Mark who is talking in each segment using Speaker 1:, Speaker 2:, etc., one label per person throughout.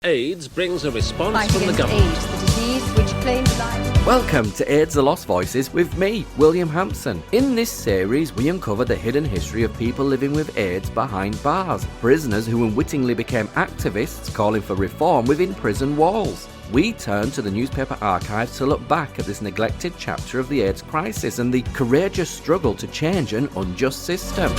Speaker 1: AIDS brings a response
Speaker 2: Fight
Speaker 1: from the
Speaker 2: against
Speaker 1: government.
Speaker 2: AIDS, the disease which claims life.
Speaker 3: Welcome to AIDS the Lost Voices with me, William Hampson. In this series, we uncover the hidden history of people living with AIDS behind bars, prisoners who unwittingly became activists calling for reform within prison walls. We turn to the newspaper archives to look back at this neglected chapter of the AIDS crisis and the courageous struggle to change an unjust system.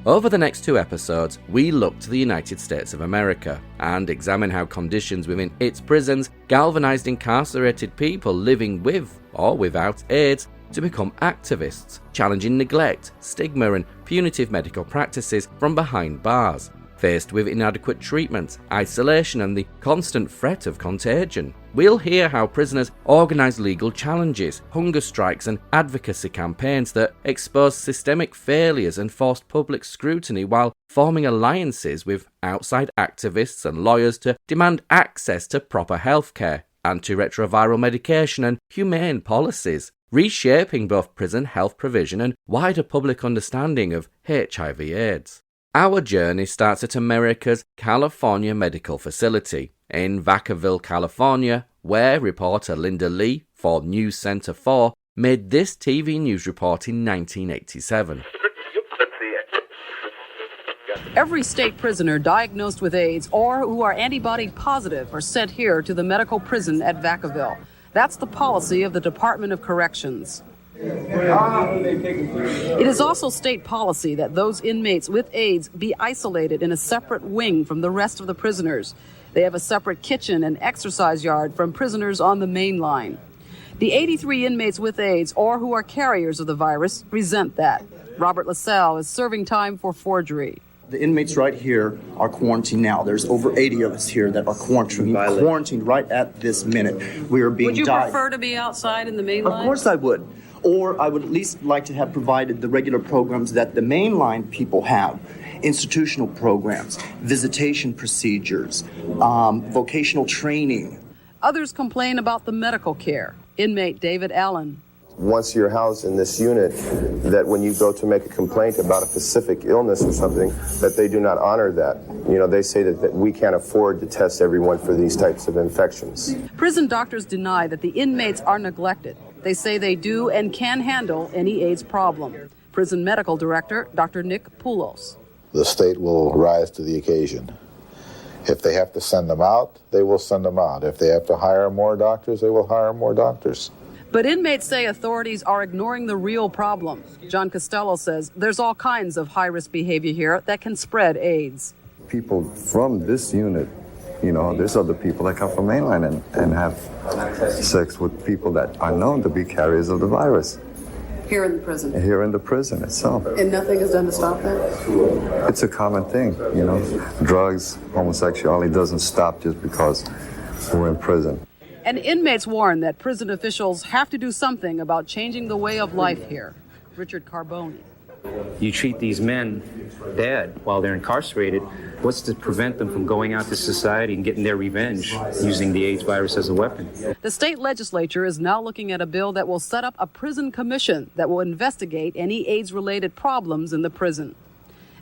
Speaker 3: Over the next two episodes, we look to the United States of America and examine how conditions within its prisons galvanized incarcerated people living with or without AIDS to become activists, challenging neglect, stigma and punitive medical practices from behind bars, faced with inadequate treatment, isolation and the constant threat of contagion. We'll hear how prisoners organise legal challenges, hunger strikes and advocacy campaigns that expose systemic failures and forced public scrutiny while forming alliances with outside activists and lawyers to demand access to proper healthcare, antiretroviral medication and humane policies, reshaping both prison health provision and wider public understanding of HIV/AIDS. Our journey starts at America's California Medical Facility in Vacaville, California, where reporter Linda Lee for News Center 4 made this TV news report in 1987.
Speaker 4: Every state prisoner diagnosed with AIDS or who are antibody positive are sent here to the medical prison at Vacaville. That's the policy of the Department of Corrections. It is also state policy that those inmates with AIDS be isolated in a separate wing from the rest of the prisoners. They have a separate kitchen and exercise yard from prisoners on the main line. The 83 inmates with AIDS or who are carriers of the virus resent that. Robert LaSalle is serving time for forgery.
Speaker 5: The inmates right here are quarantined now. There's over 80 of us here that are quarantined right at this minute. We are being
Speaker 4: Would you prefer to be outside in the main line?
Speaker 5: Of course I would. Or I would at least like to have provided the regular programs that the mainline people have. Institutional programs, visitation procedures, vocational training.
Speaker 4: Others complain about the medical care. Inmate David Allen.
Speaker 6: Once you're housed in this unit, that when you go to make a complaint about a specific illness or something, that they do not honor that. You know, they say that we can't afford to test everyone for these types of infections.
Speaker 4: Prison doctors deny that the inmates are neglected. They say they do and can handle any AIDS problem. Prison medical director, Dr. Nick Poulos.
Speaker 7: The state will rise to the occasion. If they have to send them out, they will send them out. If they have to hire more doctors, they will hire more doctors.
Speaker 4: But inmates say authorities are ignoring the real problem. John Costello says there's all kinds of high-risk behavior here that can spread AIDS.
Speaker 8: People from this unit, you know, there's other people that come from mainline and have sex with people that are known to be carriers of the virus.
Speaker 4: Here in the prison?
Speaker 8: Here in the prison itself.
Speaker 4: And nothing is done to stop that?
Speaker 8: It's a common thing, you know. Drugs, homosexuality doesn't stop just because we're in prison.
Speaker 4: And inmates warn that prison officials have to do something about changing the way of life here. Richard Carboni.
Speaker 9: You treat these men bad while they're incarcerated. What's to prevent them from going out to society and getting their revenge using the AIDS virus as a weapon?
Speaker 4: The state legislature is now looking at a bill that will set up a prison commission that will investigate any AIDS-related problems in the prison.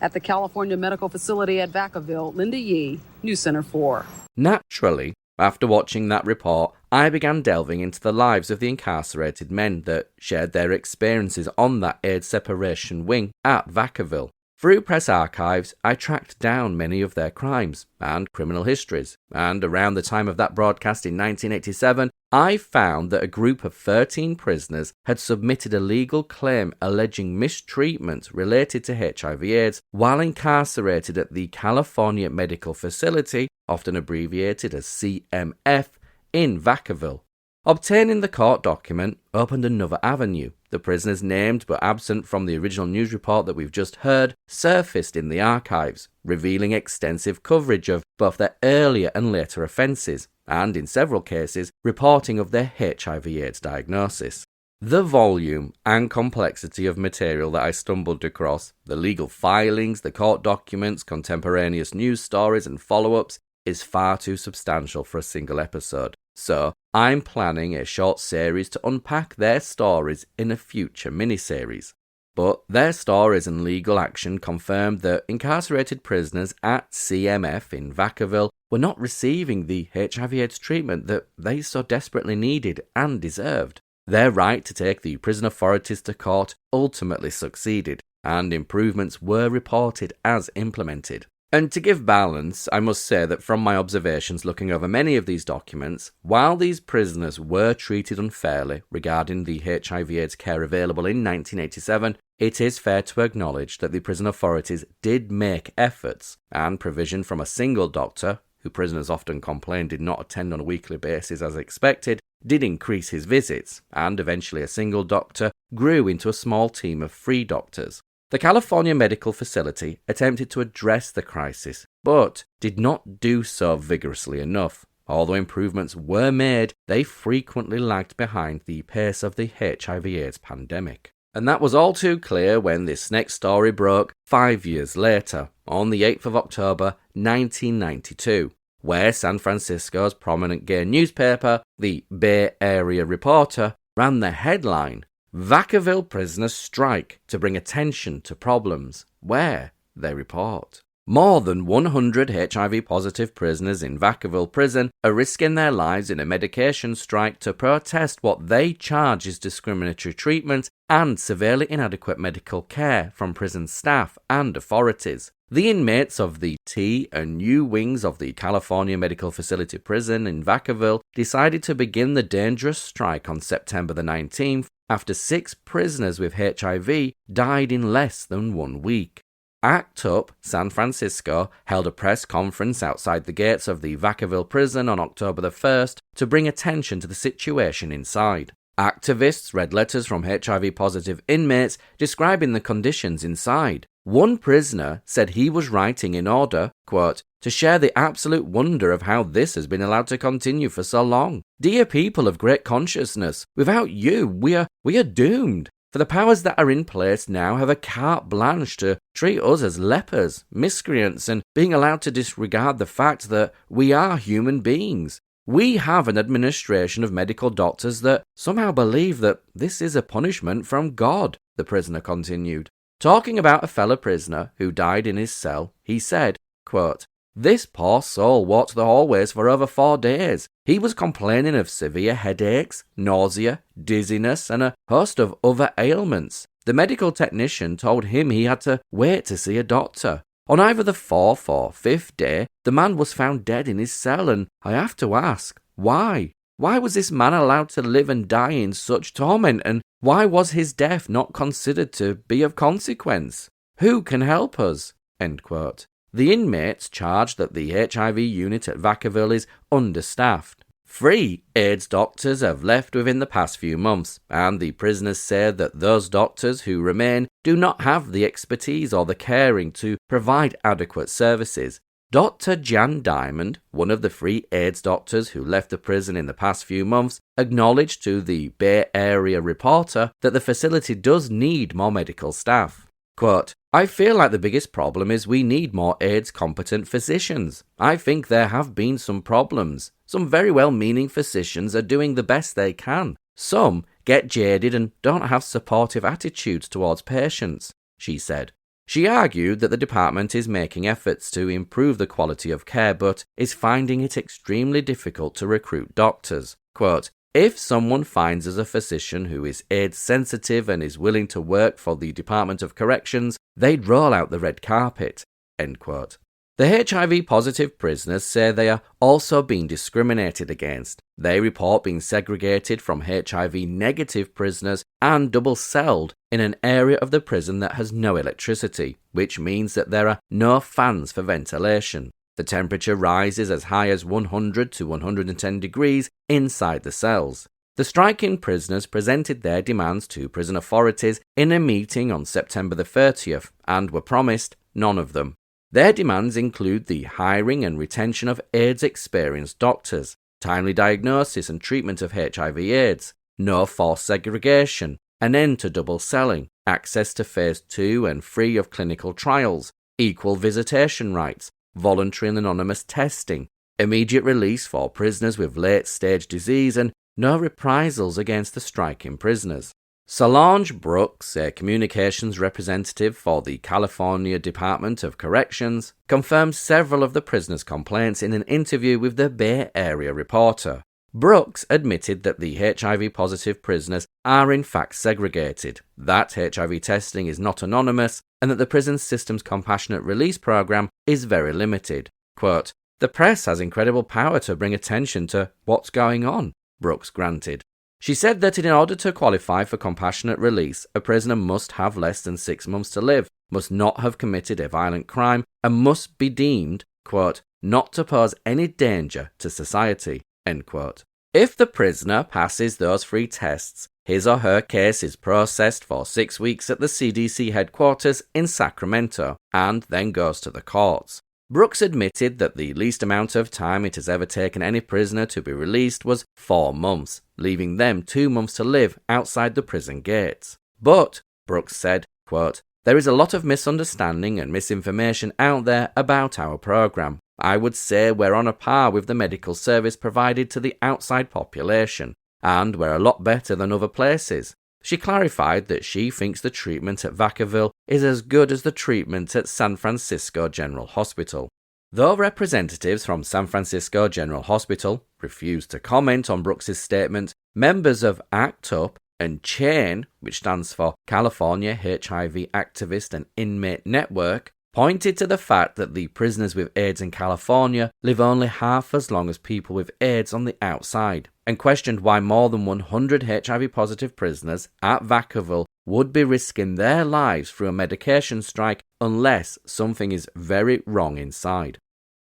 Speaker 4: At the California Medical Facility at Vacaville, Linda Yee, News Center 4.
Speaker 3: Naturally, after watching that report, I began delving into the lives of the incarcerated men that shared their experiences on that AIDS separation wing at Vacaville. Through press archives, I tracked down many of their crimes and criminal histories, and around the time of that broadcast in 1987, I found that a group of 13 prisoners had submitted a legal claim alleging mistreatment related to HIV/AIDS while incarcerated at the California Medical Facility, often abbreviated as CMF, in Vacaville. Obtaining the court document opened another avenue. The prisoners named but absent from the original news report that we've just heard surfaced in the archives, revealing extensive coverage of both their earlier and later offences, and in several cases, reporting of their HIV/AIDS diagnosis. The volume and complexity of material that I stumbled across, the legal filings, the court documents, contemporaneous news stories and follow-ups, is far too substantial for a single episode. So, I'm planning a short series to unpack their stories in a future miniseries. But their stories and legal action confirmed that incarcerated prisoners at CMF in Vacaville were not receiving the HIV/AIDS treatment that they so desperately needed and deserved. Their right to take the prison authorities to court ultimately succeeded, and improvements were reported as implemented. And to give balance, I must say that from my observations looking over many of these documents, while these prisoners were treated unfairly regarding the HIV/AIDS care available in 1987, it is fair to acknowledge that the prison authorities did make efforts, and provision from a single doctor, who prisoners often complained did not attend on a weekly basis as expected, did increase his visits, and eventually a single doctor grew into a small team of 3 doctors. The California Medical Facility attempted to address the crisis, but did not do so vigorously enough. Although improvements were made, they frequently lagged behind the pace of the HIV/AIDS pandemic. And that was all too clear when this next story broke 5 years later, on the 8th of October 1992, where San Francisco's prominent gay newspaper, the Bay Area Reporter, ran the headline, "Vacaville prisoners strike to bring attention to problems," where, they report, more than 100 HIV-positive prisoners in Vacaville prison are risking their lives in a medication strike to protest what they charge is discriminatory treatment and severely inadequate medical care from prison staff and authorities. The inmates of the T and U wings of the California Medical Facility prison in Vacaville decided to begin the dangerous strike on September the 19th after 6 prisoners with HIV died in less than 1 week. ACT UP San Francisco held a press conference outside the gates of the Vacaville prison on October the 1st to bring attention to the situation inside. Activists read letters from HIV-positive inmates describing the conditions inside. One prisoner said he was writing in order, quote, "to share the absolute wonder of how this has been allowed to continue for so long. Dear people of great consciousness, without you, we are doomed. For the powers that are in place now have a carte blanche to treat us as lepers, miscreants, and being allowed to disregard the fact that we are human beings. We have an administration of medical doctors that somehow believe that this is a punishment from God," the prisoner continued. Talking about a fellow prisoner who died in his cell, he said, quote, "This poor soul walked the hallways for over 4 days. He was complaining of severe headaches, nausea, dizziness, and a host of other ailments. The medical technician told him he had to wait to see a doctor. On either the 4th or 5th day, the man was found dead in his cell, and I have to ask, why? Why was this man allowed to live and die in such torment, and why was his death not considered to be of consequence? Who can help us?" End quote. The inmates charged that the HIV unit at Vacaville is understaffed. 3 AIDS doctors have left within the past few months, and the prisoners say that those doctors who remain do not have the expertise or the caring to provide adequate services. Dr. Jan Diamond, one of the 3 AIDS doctors who left the prison in the past few months, acknowledged to the Bay Area Reporter that the facility does need more medical staff. Quote, "I feel like the biggest problem is we need more AIDS-competent physicians. I think there have been some problems. Some very well-meaning physicians are doing the best they can. Some get jaded and don't have supportive attitudes towards patients," she said. She argued that the department is making efforts to improve the quality of care but is finding it extremely difficult to recruit doctors. Quote, "If someone finds us a physician who is AIDS sensitive and is willing to work for the Department of Corrections, they'd roll out the red carpet." End quote. The HIV-positive prisoners say they are also being discriminated against. They report being segregated from HIV-negative prisoners and double-celled in an area of the prison that has no electricity, which means that there are no fans for ventilation. The temperature rises as high as 100 to 110 degrees inside the cells. The striking prisoners presented their demands to prison authorities in a meeting on September the 30th and were promised none of them. Their demands include the hiring and retention of AIDS-experienced doctors, timely diagnosis and treatment of HIV/AIDS, no forced segregation, an end to double celling, access to Phase 2 and 3 of clinical trials, equal visitation rights, voluntary and anonymous testing, immediate release for prisoners with late-stage disease, and no reprisals against the striking prisoners. Solange Brooks, a communications representative for the California Department of Corrections, confirmed several of the prisoners' complaints in an interview with the Bay Area Reporter. Brooks admitted that the HIV-positive prisoners are in fact segregated, that HIV testing is not anonymous, and that the prison system's compassionate release program is very limited. Quote, "The press has incredible power to bring attention to what's going on," Brooks granted. She said that in order to qualify for compassionate release, a prisoner must have less than 6 months to live, must not have committed a violent crime, and must be deemed, quote, "not to pose any danger to society," end quote. If the prisoner passes those 3 tests, his or her case is processed for 6 weeks at the CDC headquarters in Sacramento and then goes to the courts. Brooks admitted that the least amount of time it has ever taken any prisoner to be released was 4 months, leaving them 2 months to live outside the prison gates. But, Brooks said, quote, "There is a lot of misunderstanding and misinformation out there about our program. I would say we're on a par with the medical service provided to the outside population, and we're a lot better than other places." She clarified that she thinks the treatment at Vacaville is as good as the treatment at San Francisco General Hospital. Though representatives from San Francisco General Hospital refused to comment on Brooks's statement, members of ACT UP and CHAIN, which stands for California HIV Activist and Inmate Network, pointed to the fact that the prisoners with AIDS in California live only half as long as people with AIDS on the outside, and questioned why more than 100 HIV-positive prisoners at Vacaville would be risking their lives through a medication strike unless something is very wrong inside.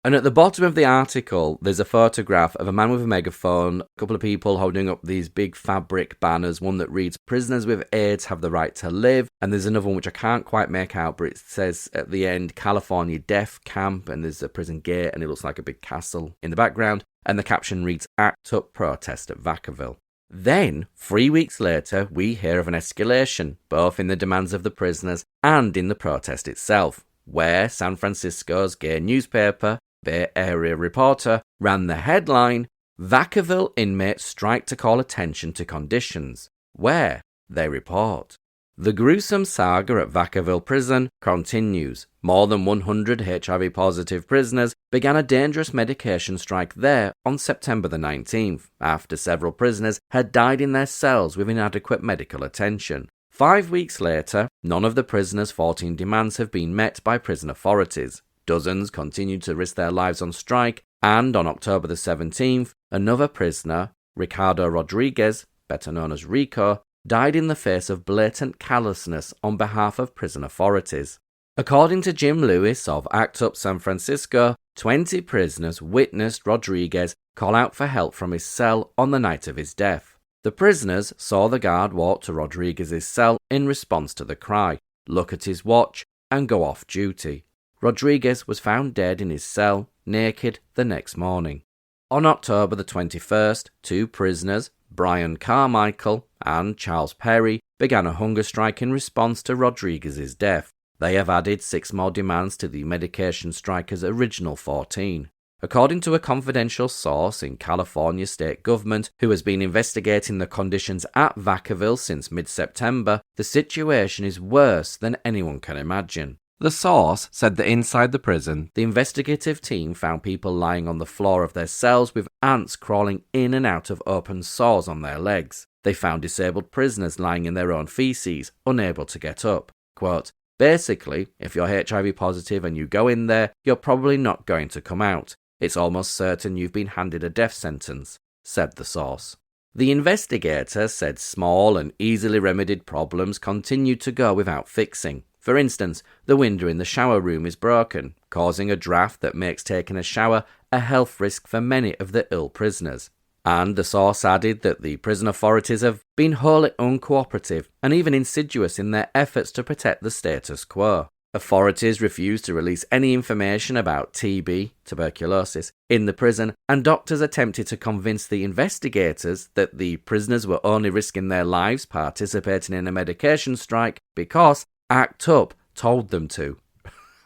Speaker 3: And at the bottom of the article, there's a photograph of a man with a megaphone, a couple of people holding up these big fabric banners, one that reads, "Prisoners with AIDS have the right to live," and there's another one which I can't quite make out, but it says at the end, "California Death Camp," and there's a prison gate, and it looks like a big castle in the background, and the caption reads, "Act Up Protest at Vacaville." Then, 3 weeks later, we hear of an escalation, both in the demands of the prisoners and in the protest itself, where San Francisco's gay newspaper, Bay Area Reporter, ran the headline, "Vacaville inmates strike to call attention to conditions," where they report, "The gruesome saga at Vacaville prison continues. More than 100 HIV-positive prisoners began a dangerous medication strike there on September the 19th, after several prisoners had died in their cells with inadequate medical attention. 5 weeks later, none of the prisoners' 14 demands have been met by prison authorities. Dozens continued to risk their lives on strike, and on October the 17th, another prisoner, Ricardo Rodriguez, better known as Rico, died in the face of blatant callousness on behalf of prison authorities. According to Jim Lewis of ACT UP San Francisco, 20 prisoners witnessed Rodriguez call out for help from his cell on the night of his death. The prisoners saw the guard walk to Rodriguez's cell in response to the cry, look at his watch, and go off duty. Rodriguez was found dead in his cell, naked, the next morning. On October the 21st, 2 prisoners, Patrick Carmichael and Charles Perry, began a hunger strike in response to Rodriguez's death. They have added 6 more demands to the medication strikers' original 14. According to a confidential source in California state government who has been investigating the conditions at Vacaville since mid-September, the situation is worse than anyone can imagine. The source said that inside the prison, the investigative team found people lying on the floor of their cells with ants crawling in and out of open sores on their legs. They found disabled prisoners lying in their own feces, unable to get up. Quote, "Basically, if you're HIV positive and you go in there, you're probably not going to come out. It's almost certain you've been handed a death sentence," said the source. The investigator said small and easily remedied problems continued to go without fixing. For instance, the window in the shower room is broken, causing a draft that makes taking a shower a health risk for many of the ill prisoners. And the source added that the prison authorities have been wholly uncooperative and even insidious in their efforts to protect the status quo. Authorities refused to release any information about TB, tuberculosis, in the prison, and doctors attempted to convince the investigators that the prisoners were only risking their lives participating in a medication strike because ACT UP told them to.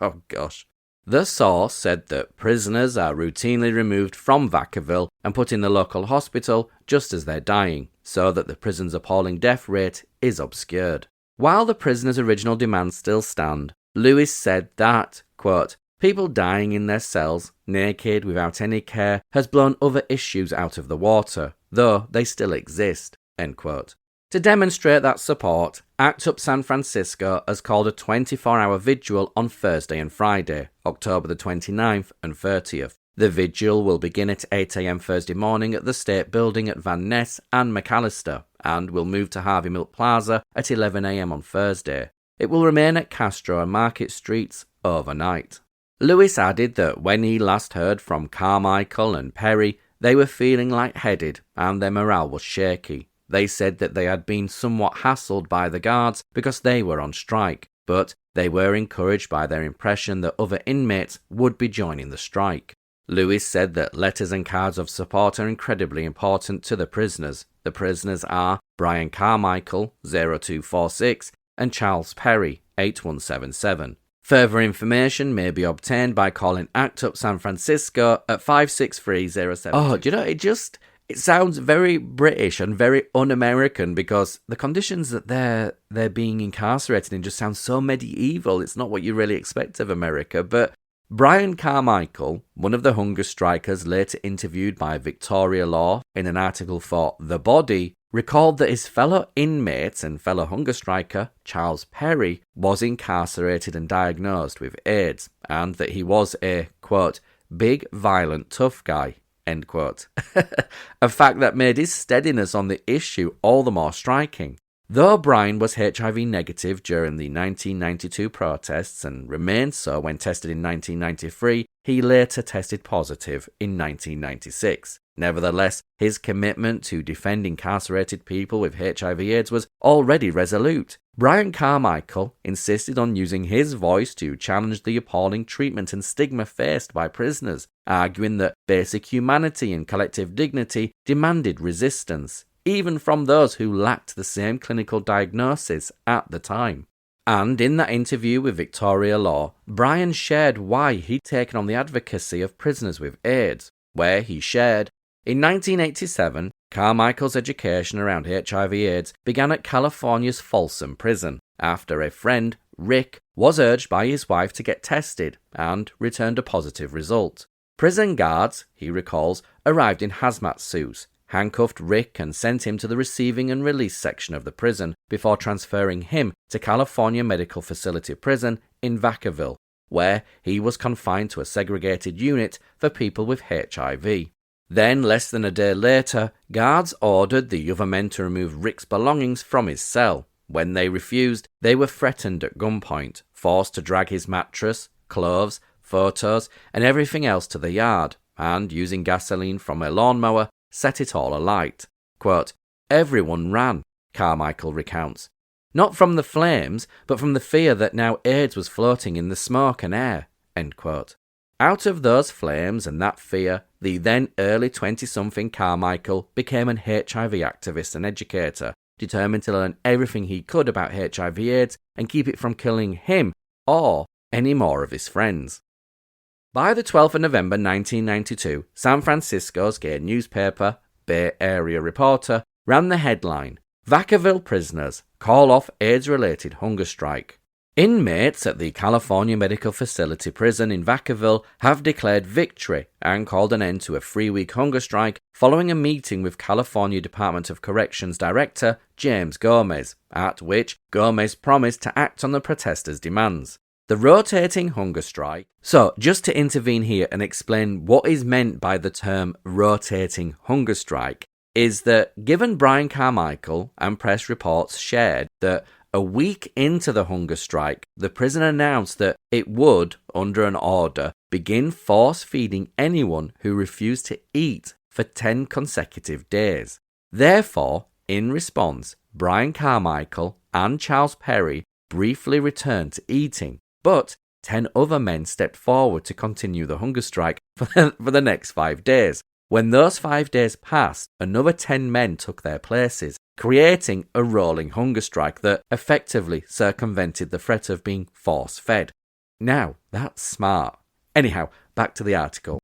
Speaker 3: Oh gosh. The source said that prisoners are routinely removed from Vacaville and put in the local hospital just as they're dying, so that the prison's appalling death rate is obscured. While the prisoners' original demands still stand, Lewis said that, quote, people dying in their cells, naked, without any care, has blown other issues out of the water, though they still exist, end quote. To demonstrate that support, ACT UP San Francisco has called a 24-hour vigil on Thursday and Friday, October the 29th and 30th. The vigil will begin at 8 a.m. Thursday morning at the State Building at Van Ness and McAllister, and will move to Harvey Milk Plaza at 11 a.m. on Thursday. It will remain at Castro and Market Streets overnight. Lewis added that when he last heard from Carmichael and Perry, they were feeling lightheaded and their morale was shaky. They said that they had been somewhat hassled by the guards because they were on strike, but they were encouraged by their impression that other inmates would be joining the strike. Lewis said that letters and cards of support are incredibly important to the prisoners. The prisoners are Brian Carmichael, 0246, and Charles Perry, 8177. Further information may be obtained by calling ACT UP San Francisco at 563-07. Oh, do you know, it sounds very British and very un-American because the conditions that they're being incarcerated in just sound so medieval. It's not what you really expect of America. But Brian Carmichael, one of the hunger strikers later interviewed by Victoria Law in an article for The Body, recalled that his fellow inmate and fellow hunger striker, Charles Perry, was incarcerated and diagnosed with AIDS, and that he was a, quote, big, violent, tough guy, end quote. A fact that made his steadiness on the issue all the more striking. Though Brian was HIV negative during the 1992 protests and remained so when tested in 1993, he later tested positive in 1996. Nevertheless, his commitment to defend incarcerated people with HIV/AIDS was already resolute. Brian Carmichael insisted on using his voice to challenge the appalling treatment and stigma faced by prisoners, arguing that basic humanity and collective dignity demanded resistance, even from those who lacked the same clinical diagnosis at the time. And in that interview with Victoria Law, Brian shared why he'd taken on the advocacy of prisoners with AIDS, where he shared, in 1987, Carmichael's education around HIV/AIDS began at California's Folsom Prison, after a friend, Rick, was urged by his wife to get tested and returned a positive result. Prison guards, he recalls, arrived in hazmat suits, handcuffed Rick and sent him to the receiving and release section of the prison before transferring him to California Medical Facility Prison in Vacaville, where he was confined to a segregated unit for people with HIV. Then, less than a day later, guards ordered the other men to remove Rick's belongings from his cell. When they refused, they were threatened at gunpoint, forced to drag his mattress, clothes, photos, and everything else to the yard, and, using gasoline from a lawnmower, set it all alight. Quote, everyone ran, Carmichael recounts. Not from the flames, but from the fear that now AIDS was floating in the smoke and air. End quote. Out of those flames and that fear, the then early 20-something Carmichael became an HIV activist and educator, determined to learn everything he could about HIV/AIDS and keep it from killing him or any more of his friends. By the 12th of November 1992, San Francisco's gay newspaper, Bay Area Reporter, ran the headline, Vacaville prisoners call off AIDS-related hunger strike. Inmates at the California Medical Facility Prison in Vacaville have declared victory and called an end to a 3-week hunger strike following a meeting with California Department of Corrections Director James Gomez, at which Gomez promised to act on the protesters' demands. The rotating hunger strike. So, just to intervene here and explain what is meant by the term rotating hunger strike, is that given Brian Carmichael and press reports shared that a week into the hunger strike, the prison announced that it would, under an order, begin force-feeding anyone who refused to eat for 10 consecutive days. Therefore, in response, Brian Carmichael and Charles Perry briefly returned to eating, but 10 other men stepped forward to continue the hunger strike for the next 5 days. When those 5 days passed, another 10 men took their places, creating a rolling hunger strike that effectively circumvented the threat of being force-fed. Now, that's smart. Anyhow, back to the article.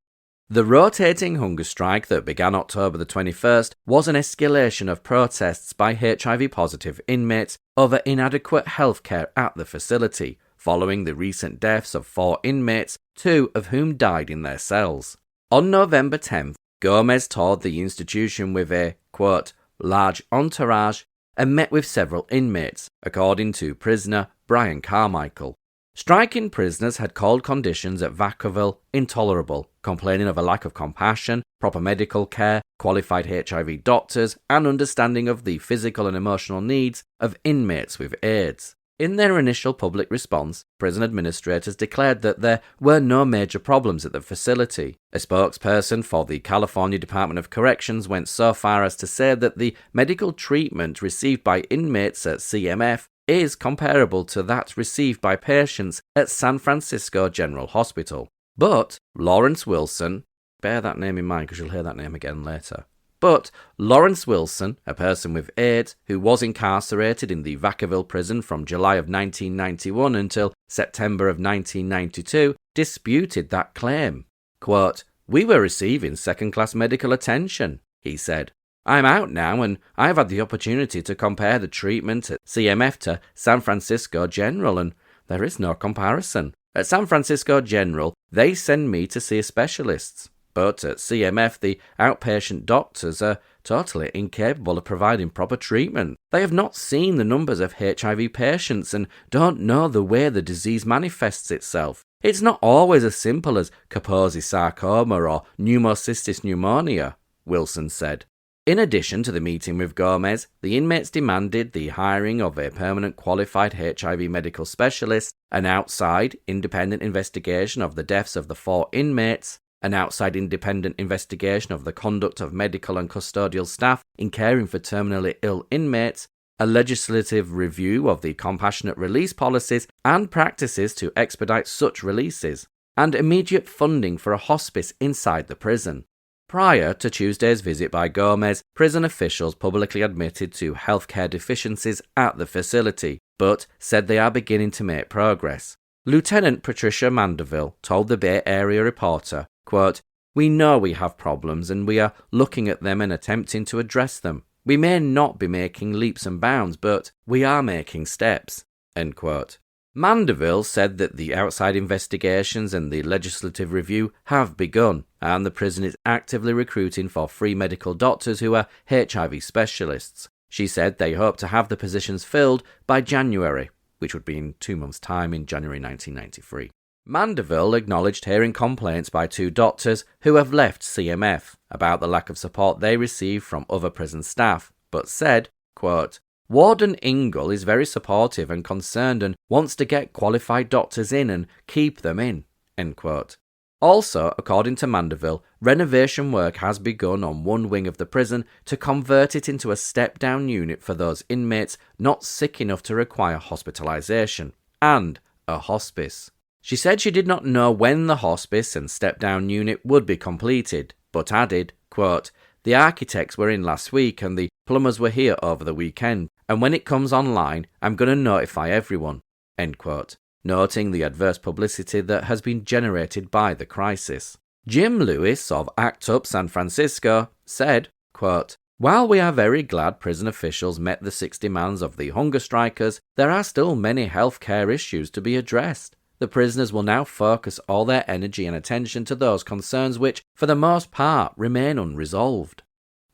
Speaker 3: The rotating hunger strike that began October the 21st was an escalation of protests by HIV-positive inmates over inadequate healthcare at the facility, following the recent deaths of 4 inmates, 2 of whom died in their cells. On November 10th, Gomez toured the institution with a, quote, large entourage and met with several inmates, according to prisoner Brian Carmichael. Striking prisoners had called conditions at Vacaville intolerable, complaining of a lack of compassion, proper medical care, qualified HIV doctors, and understanding of the physical and emotional needs of inmates with AIDS. In their initial public response, prison administrators declared that there were no major problems at the facility. A spokesperson for the California Department of Corrections went so far as to say that the medical treatment received by inmates at CMF is comparable to that received by patients at San Francisco General Hospital. But Lawrence Wilson, bear that name in mind because you'll hear that name again later. But Lawrence Wilson, a person with AIDS who was incarcerated in the Vacaville prison from July of 1991 until September of 1992, disputed that claim. Quote, "We were receiving second-class medical attention," he said. "I'm out now and I've had the opportunity to compare the treatment at CMF to San Francisco General, and there is no comparison. At San Francisco General, they send me to see specialists. But at CMF, the outpatient doctors are totally incapable of providing proper treatment. They have not seen the numbers of HIV patients and don't know the way the disease manifests itself. It's not always as simple as Kaposi sarcoma or pneumocystis pneumonia," Wilson said. In addition to the meeting with Gomez, the inmates demanded the hiring of a permanent qualified HIV medical specialist, an outside independent investigation of the deaths of the 4 inmates, an outside independent investigation of the conduct of medical and custodial staff in caring for terminally ill inmates, a legislative review of the compassionate release policies and practices to expedite such releases, and immediate funding for a hospice inside the prison. Prior to Tuesday's visit by Gomez, prison officials publicly admitted to healthcare deficiencies at the facility, but said they are beginning to make progress. Lieutenant Patricia Mandeville told the Bay Area Reporter, quote, "We know we have problems and we are looking at them and attempting to address them. We may not be making leaps and bounds, but we are making steps," end quote. Mandeville said that the outside investigations and the legislative review have begun, and the prison is actively recruiting for free medical doctors who are HIV specialists. She said they hope to have the positions filled by January, which would be in 2 months' time in January 1993. Mandeville acknowledged hearing complaints by 2 doctors who have left CMF about the lack of support they receive from other prison staff, but said, quote, "Warden Ingle is very supportive and concerned and wants to get qualified doctors in and keep them in," end quote. Also, according to Mandeville, renovation work has begun on one wing of the prison to convert it into a step-down unit for those inmates not sick enough to require hospitalization, and a hospice. She said she did not know when the hospice and step-down unit would be completed, but added, quote, "The architects were in last week and the plumbers were here over the weekend, and when it comes online, I'm going to notify everyone," end quote, noting the adverse publicity that has been generated by the crisis. Jim Lewis of ACT UP San Francisco said, quote, "While we are very glad prison officials met the 6 demands of the hunger strikers, there are still many healthcare issues to be addressed. The prisoners will now focus all their energy and attention to those concerns which, for the most part, remain unresolved."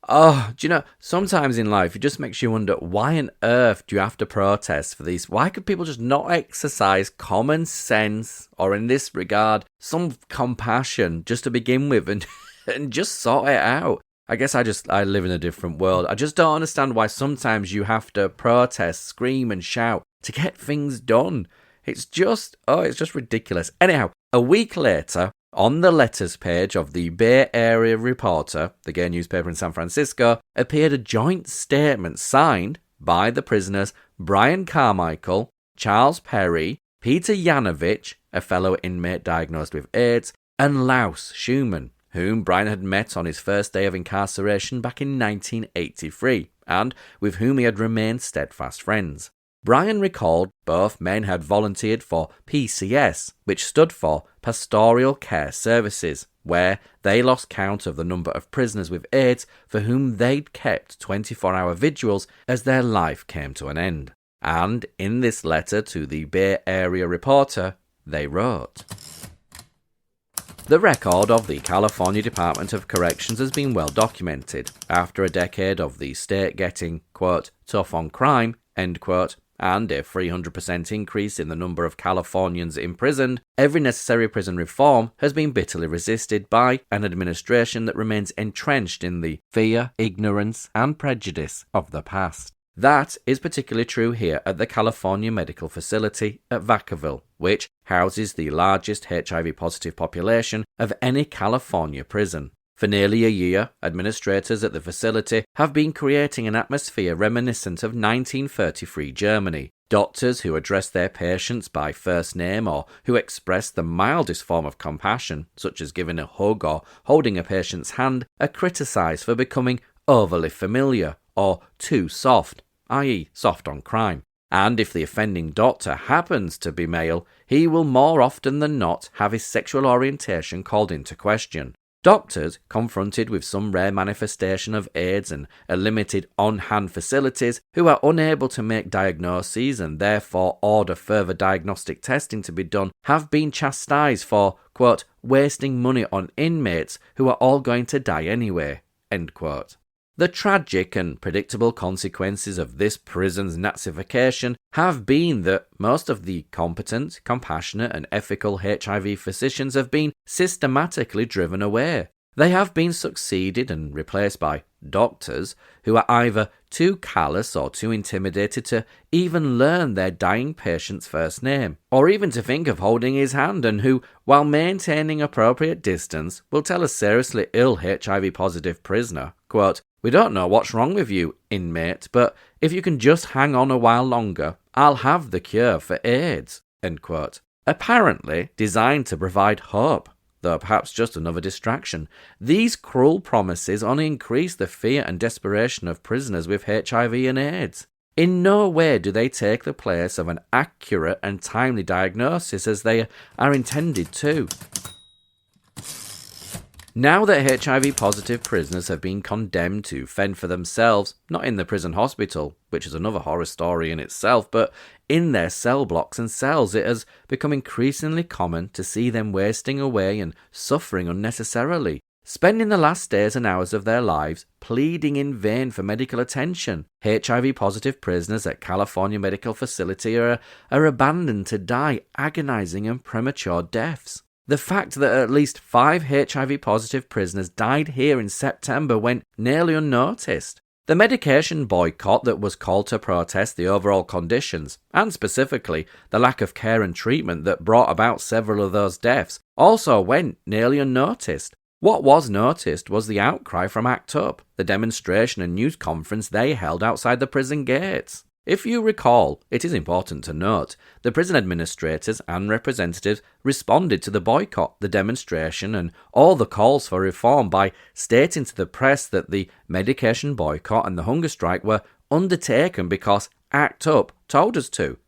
Speaker 3: Oh, do you know, sometimes in life it just makes you wonder, why on earth do you have to protest for these? Why could people just not exercise common sense, or in this regard, some compassion just to begin with and just sort it out? I guess I live in a different world. I just don't understand why sometimes you have to protest, scream and shout to get things done. It's just ridiculous. Anyhow, a week later, on the letters page of the Bay Area Reporter, the gay newspaper in San Francisco, appeared a joint statement signed by the prisoners Brian Carmichael, Charles Perry, Peter Yvanovich, a fellow inmate diagnosed with AIDS, and Laos Schuman, whom Brian had met on his first day of incarceration back in 1983, and with whom he had remained steadfast friends. Brian recalled both men had volunteered for PCS, which stood for Pastoral Care Services, where they lost count of the number of prisoners with AIDS for whom they'd kept 24-hour vigils as their life came to an end. And in this letter to the Bay Area Reporter, they wrote, "The record of the California Department of Corrections has been well documented. After a decade of the state getting, quote, tough on crime, end quote, and a 300% increase in the number of Californians imprisoned, every necessary prison reform has been bitterly resisted by an administration that remains entrenched in the fear, ignorance, and prejudice of the past." That is particularly true here at the California Medical Facility at Vacaville, which houses the largest HIV-positive population of any California prison. For nearly a year, administrators at the facility have been creating an atmosphere reminiscent of 1933 Germany. Doctors who address their patients by first name or who express the mildest form of compassion, such as giving a hug or holding a patient's hand, are criticised for becoming overly familiar or too soft, i.e. soft on crime. And if the offending doctor happens to be male, he will more often than not have his sexual orientation called into question. Doctors, confronted with some rare manifestation of AIDS and a limited on-hand facilities, who are unable to make diagnoses and therefore order further diagnostic testing to be done, have been chastised for, quote, wasting money on inmates who are all going to die anyway, end quote. The tragic and predictable consequences of this prison's Nazification have been that most of the competent, compassionate and ethical HIV physicians have been systematically driven away. They have been succeeded and replaced by doctors who are either too callous or too intimidated to even learn their dying patient's first name, or even to think of holding his hand, and who, while maintaining appropriate distance, will tell a seriously ill HIV-positive prisoner, quote, "We don't know what's wrong with you, inmate, but if you can just hang on a while longer, I'll have the cure for AIDS," end quote. Apparently designed to provide hope, though perhaps just another distraction. These cruel promises only increase the fear and desperation of prisoners with HIV and AIDS. In no way do they take the place of an accurate and timely diagnosis as they are intended to. Now that HIV-positive prisoners have been condemned to fend for themselves, not in the prison hospital, which is another horror story in itself, but in their cell blocks and cells, it has become increasingly common to see them wasting away and suffering unnecessarily, spending the last days and hours of their lives pleading in vain for medical attention. HIV-positive prisoners at California Medical Facility are abandoned to die agonizing and premature deaths. The fact that at least 5 HIV-positive prisoners died here in September went nearly unnoticed. The medication boycott that was called to protest the overall conditions, and specifically the lack of care and treatment that brought about several of those deaths, also went nearly unnoticed. What was noticed was the outcry from ACT UP, the demonstration and news conference they held outside the prison gates. If you recall, it is important to note, the prison administrators and representatives responded to the boycott, the demonstration, and all the calls for reform by stating to the press that the medication boycott and the hunger strike were undertaken because ACT UP told us to.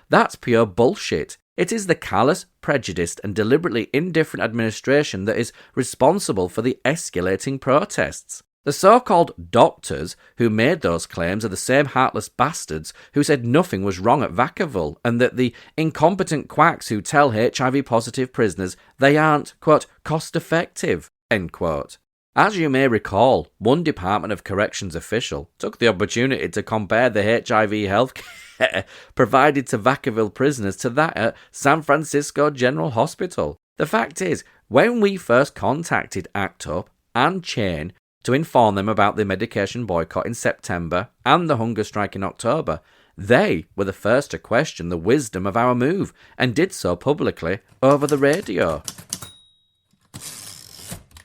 Speaker 3: That's pure bullshit. It is the callous, prejudiced, and deliberately indifferent administration that is responsible for the escalating protests. The so-called doctors who made those claims are the same heartless bastards who said nothing was wrong at Vacaville, and that the incompetent quacks who tell HIV-positive prisoners they aren't, quote, cost-effective, end quote. As you may recall, one Department of Corrections official took the opportunity to compare the HIV healthcare provided to Vacaville prisoners to that at San Francisco General Hospital. The fact is, when we first contacted ACT UP and Chain to inform them about the medication boycott in September and the hunger strike in October, they were the first to question the wisdom of our move and did so publicly over the radio.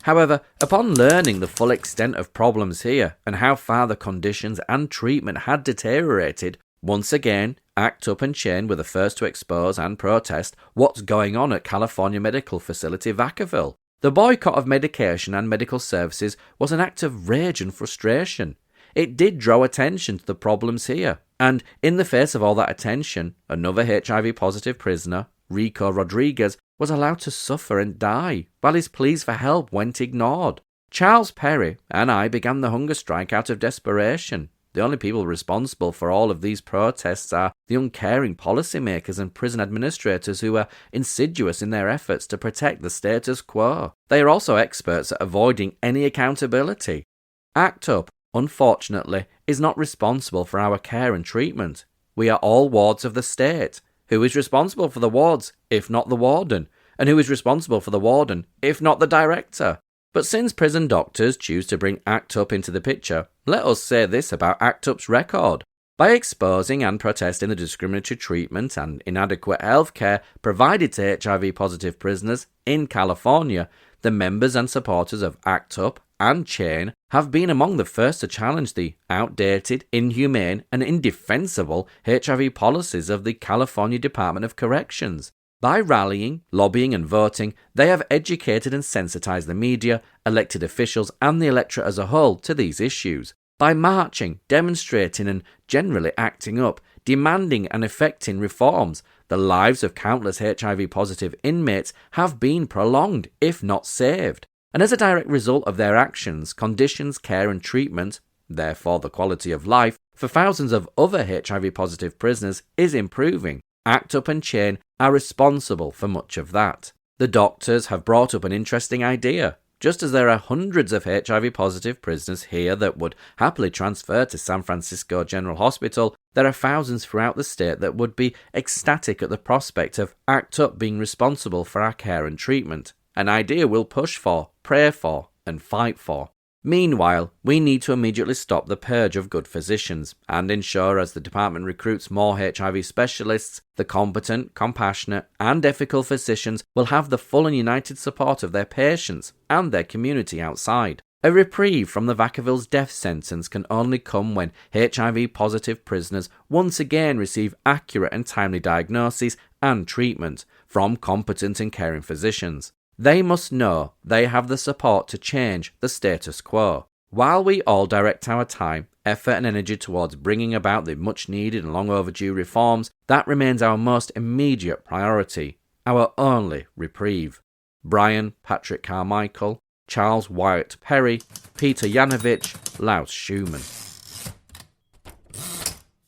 Speaker 3: However, upon learning the full extent of problems here and how far the conditions and treatment had deteriorated, once again, ACT UP and Chain were the first to expose and protest what's going on at California Medical Facility Vacaville. The boycott of medication and medical services was an act of rage and frustration. It did draw attention to the problems here, and in the face of all that attention, another HIV-positive prisoner, Rico Rodriguez, was allowed to suffer and die, while his pleas for help went ignored. Charles Perry and I began the hunger strike out of desperation. The only people responsible for all of these protests are the uncaring policymakers and prison administrators who are insidious in their efforts to protect the status quo. They are also experts at avoiding any accountability. ACT UP, unfortunately, is not responsible for our care and treatment. We are all wards of the state. Who is responsible for the wards, if not the warden? And who is responsible for the warden, if not the director? But since prison doctors choose to bring ACT UP into the picture, let us say this about ACT UP's record. By exposing and protesting the discriminatory treatment and inadequate health care provided to HIV-positive prisoners in California, the members and supporters of ACT UP and CHAIN have been among the first to challenge the outdated, inhumane and indefensible HIV policies of the California Department of Corrections. By rallying, lobbying and voting, they have educated and sensitized the media, elected officials and the electorate as a whole to these issues. By marching, demonstrating and generally acting up, demanding and effecting reforms, the lives of countless HIV-positive inmates have been prolonged, if not saved. And as a direct result of their actions, conditions, care and treatment, therefore the quality of life, for thousands of other HIV-positive prisoners is improving. ACT UP and CHAIN are responsible for much of that. The doctors have brought up an interesting idea. Just as there are hundreds of HIV-positive prisoners here that would happily transfer to San Francisco General Hospital, there are thousands throughout the state that would be ecstatic at the prospect of ACT UP being responsible for our care and treatment. An idea we'll push for, pray for, and fight for. Meanwhile, we need to immediately stop the purge of good physicians and ensure as the department recruits more HIV specialists, the competent, compassionate and ethical physicians will have the full and united support of their patients and their community outside. A reprieve from the Vacaville's death sentence can only come when HIV-positive prisoners once again receive accurate and timely diagnoses and treatment from competent and caring physicians. They must know they have the support to change the status quo. While we all direct our time, effort and energy towards bringing about the much needed and long overdue reforms, that remains our most immediate priority, our only reprieve. Brian Patrick Carmichael, Charles Wyatt Perry, Peter Yvanovich, Laos Schuman.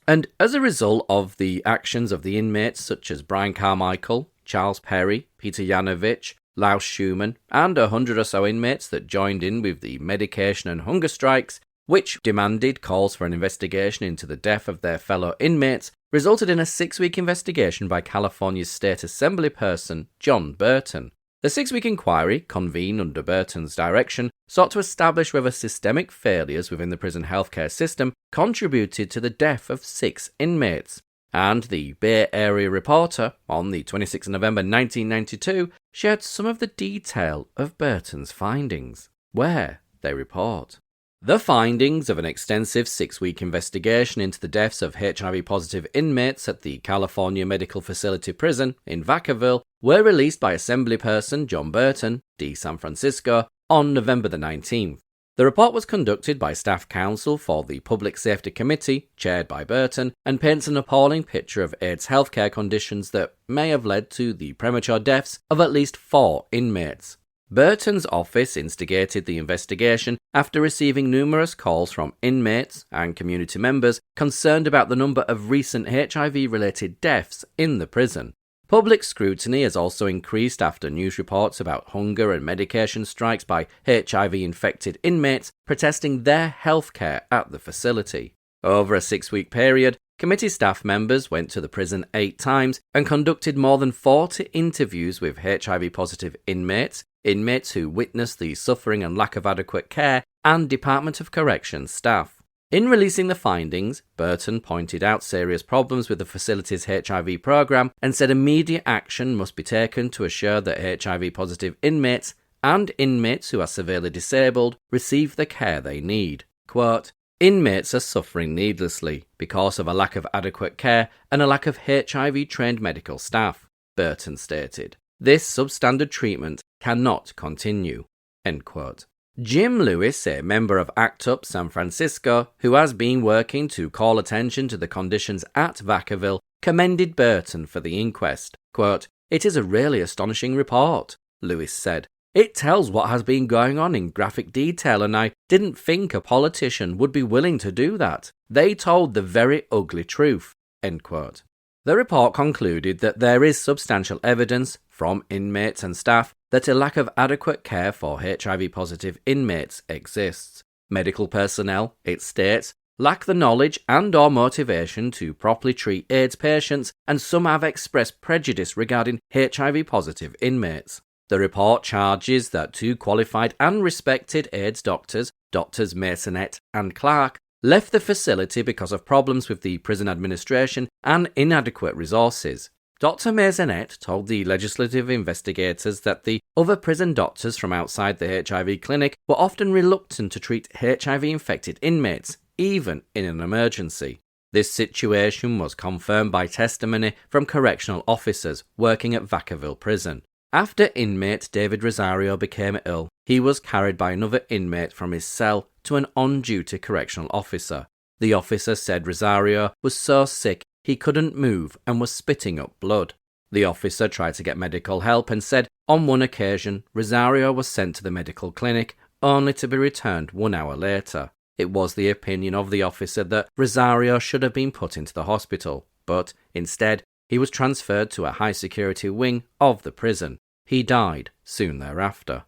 Speaker 3: And as a result of the actions of the inmates such as Brian Carmichael, Charles Perry, Peter Yvanovich, Laos Schuman, and 100 or so inmates that joined in with the medication and hunger strikes, which demanded calls for an investigation into the death of their fellow inmates, resulted in a 6-week investigation by California's State Assembly person John Burton. The 6-week inquiry, convened under Burton's direction, sought to establish whether systemic failures within the prison healthcare system contributed to the death of 6 inmates. And the Bay Area Reporter, on the 26th of November 1992, shared some of the detail of Burton's findings, where they report. The findings of an extensive 6-week investigation into the deaths of HIV-positive inmates at the California Medical Facility Prison in Vacaville were released by Assemblyperson John Burton, D. San Francisco, on November the 19th. The report was conducted by Staff Counsel for the Public Safety Committee, chaired by Burton, and paints an appalling picture of AIDS healthcare conditions that may have led to the premature deaths of at least 4 inmates. Burton's office instigated the investigation after receiving numerous calls from inmates and community members concerned about the number of recent HIV-related deaths in the prison. Public scrutiny has also increased after news reports about hunger and medication strikes by HIV-infected inmates protesting their health care at the facility. Over a 6-week period, committee staff members went to the prison 8 times and conducted more than 40 interviews with HIV-positive inmates, inmates who witnessed the suffering and lack of adequate care, and Department of Corrections staff. In releasing the findings, Burton pointed out serious problems with the facility's HIV program and said immediate action must be taken to assure that HIV-positive inmates and inmates who are severely disabled receive the care they need. Quote, "Inmates are suffering needlessly because of a lack of adequate care and a lack of HIV-trained medical staff," Burton stated. "This substandard treatment cannot continue." End quote. Jim Lewis, a member of ACT UP San Francisco, who has been working to call attention to the conditions at Vacaville, commended Burton for the inquest. Quote, "It is a really astonishing report," Lewis said. "It tells what has been going on in graphic detail, and I didn't think a politician would be willing to do that. They told the very ugly truth." End quote. The report concluded that there is substantial evidence from inmates and staff that a lack of adequate care for HIV-positive inmates exists. Medical personnel, it states, lack the knowledge and/or motivation to properly treat AIDS patients, and some have expressed prejudice regarding HIV-positive inmates. The report charges that 2 qualified and respected AIDS doctors, Drs. Masonette and Clark, left the facility because of problems with the prison administration and inadequate resources. Dr. Masonette told the legislative investigators that the other prison doctors from outside the HIV clinic were often reluctant to treat HIV-infected inmates, even in an emergency. This situation was confirmed by testimony from correctional officers working at Vacaville prison. After inmate David Rosario became ill, he was carried by another inmate from his cell to an on-duty correctional officer. The officer said Rosario was so sick he couldn't move and was spitting up blood. The officer tried to get medical help and said on one occasion Rosario was sent to the medical clinic only to be returned 1 hour later. It was the opinion of the officer that Rosario should have been put into the hospital, but instead he was transferred to a high-security wing of the prison. He died soon thereafter.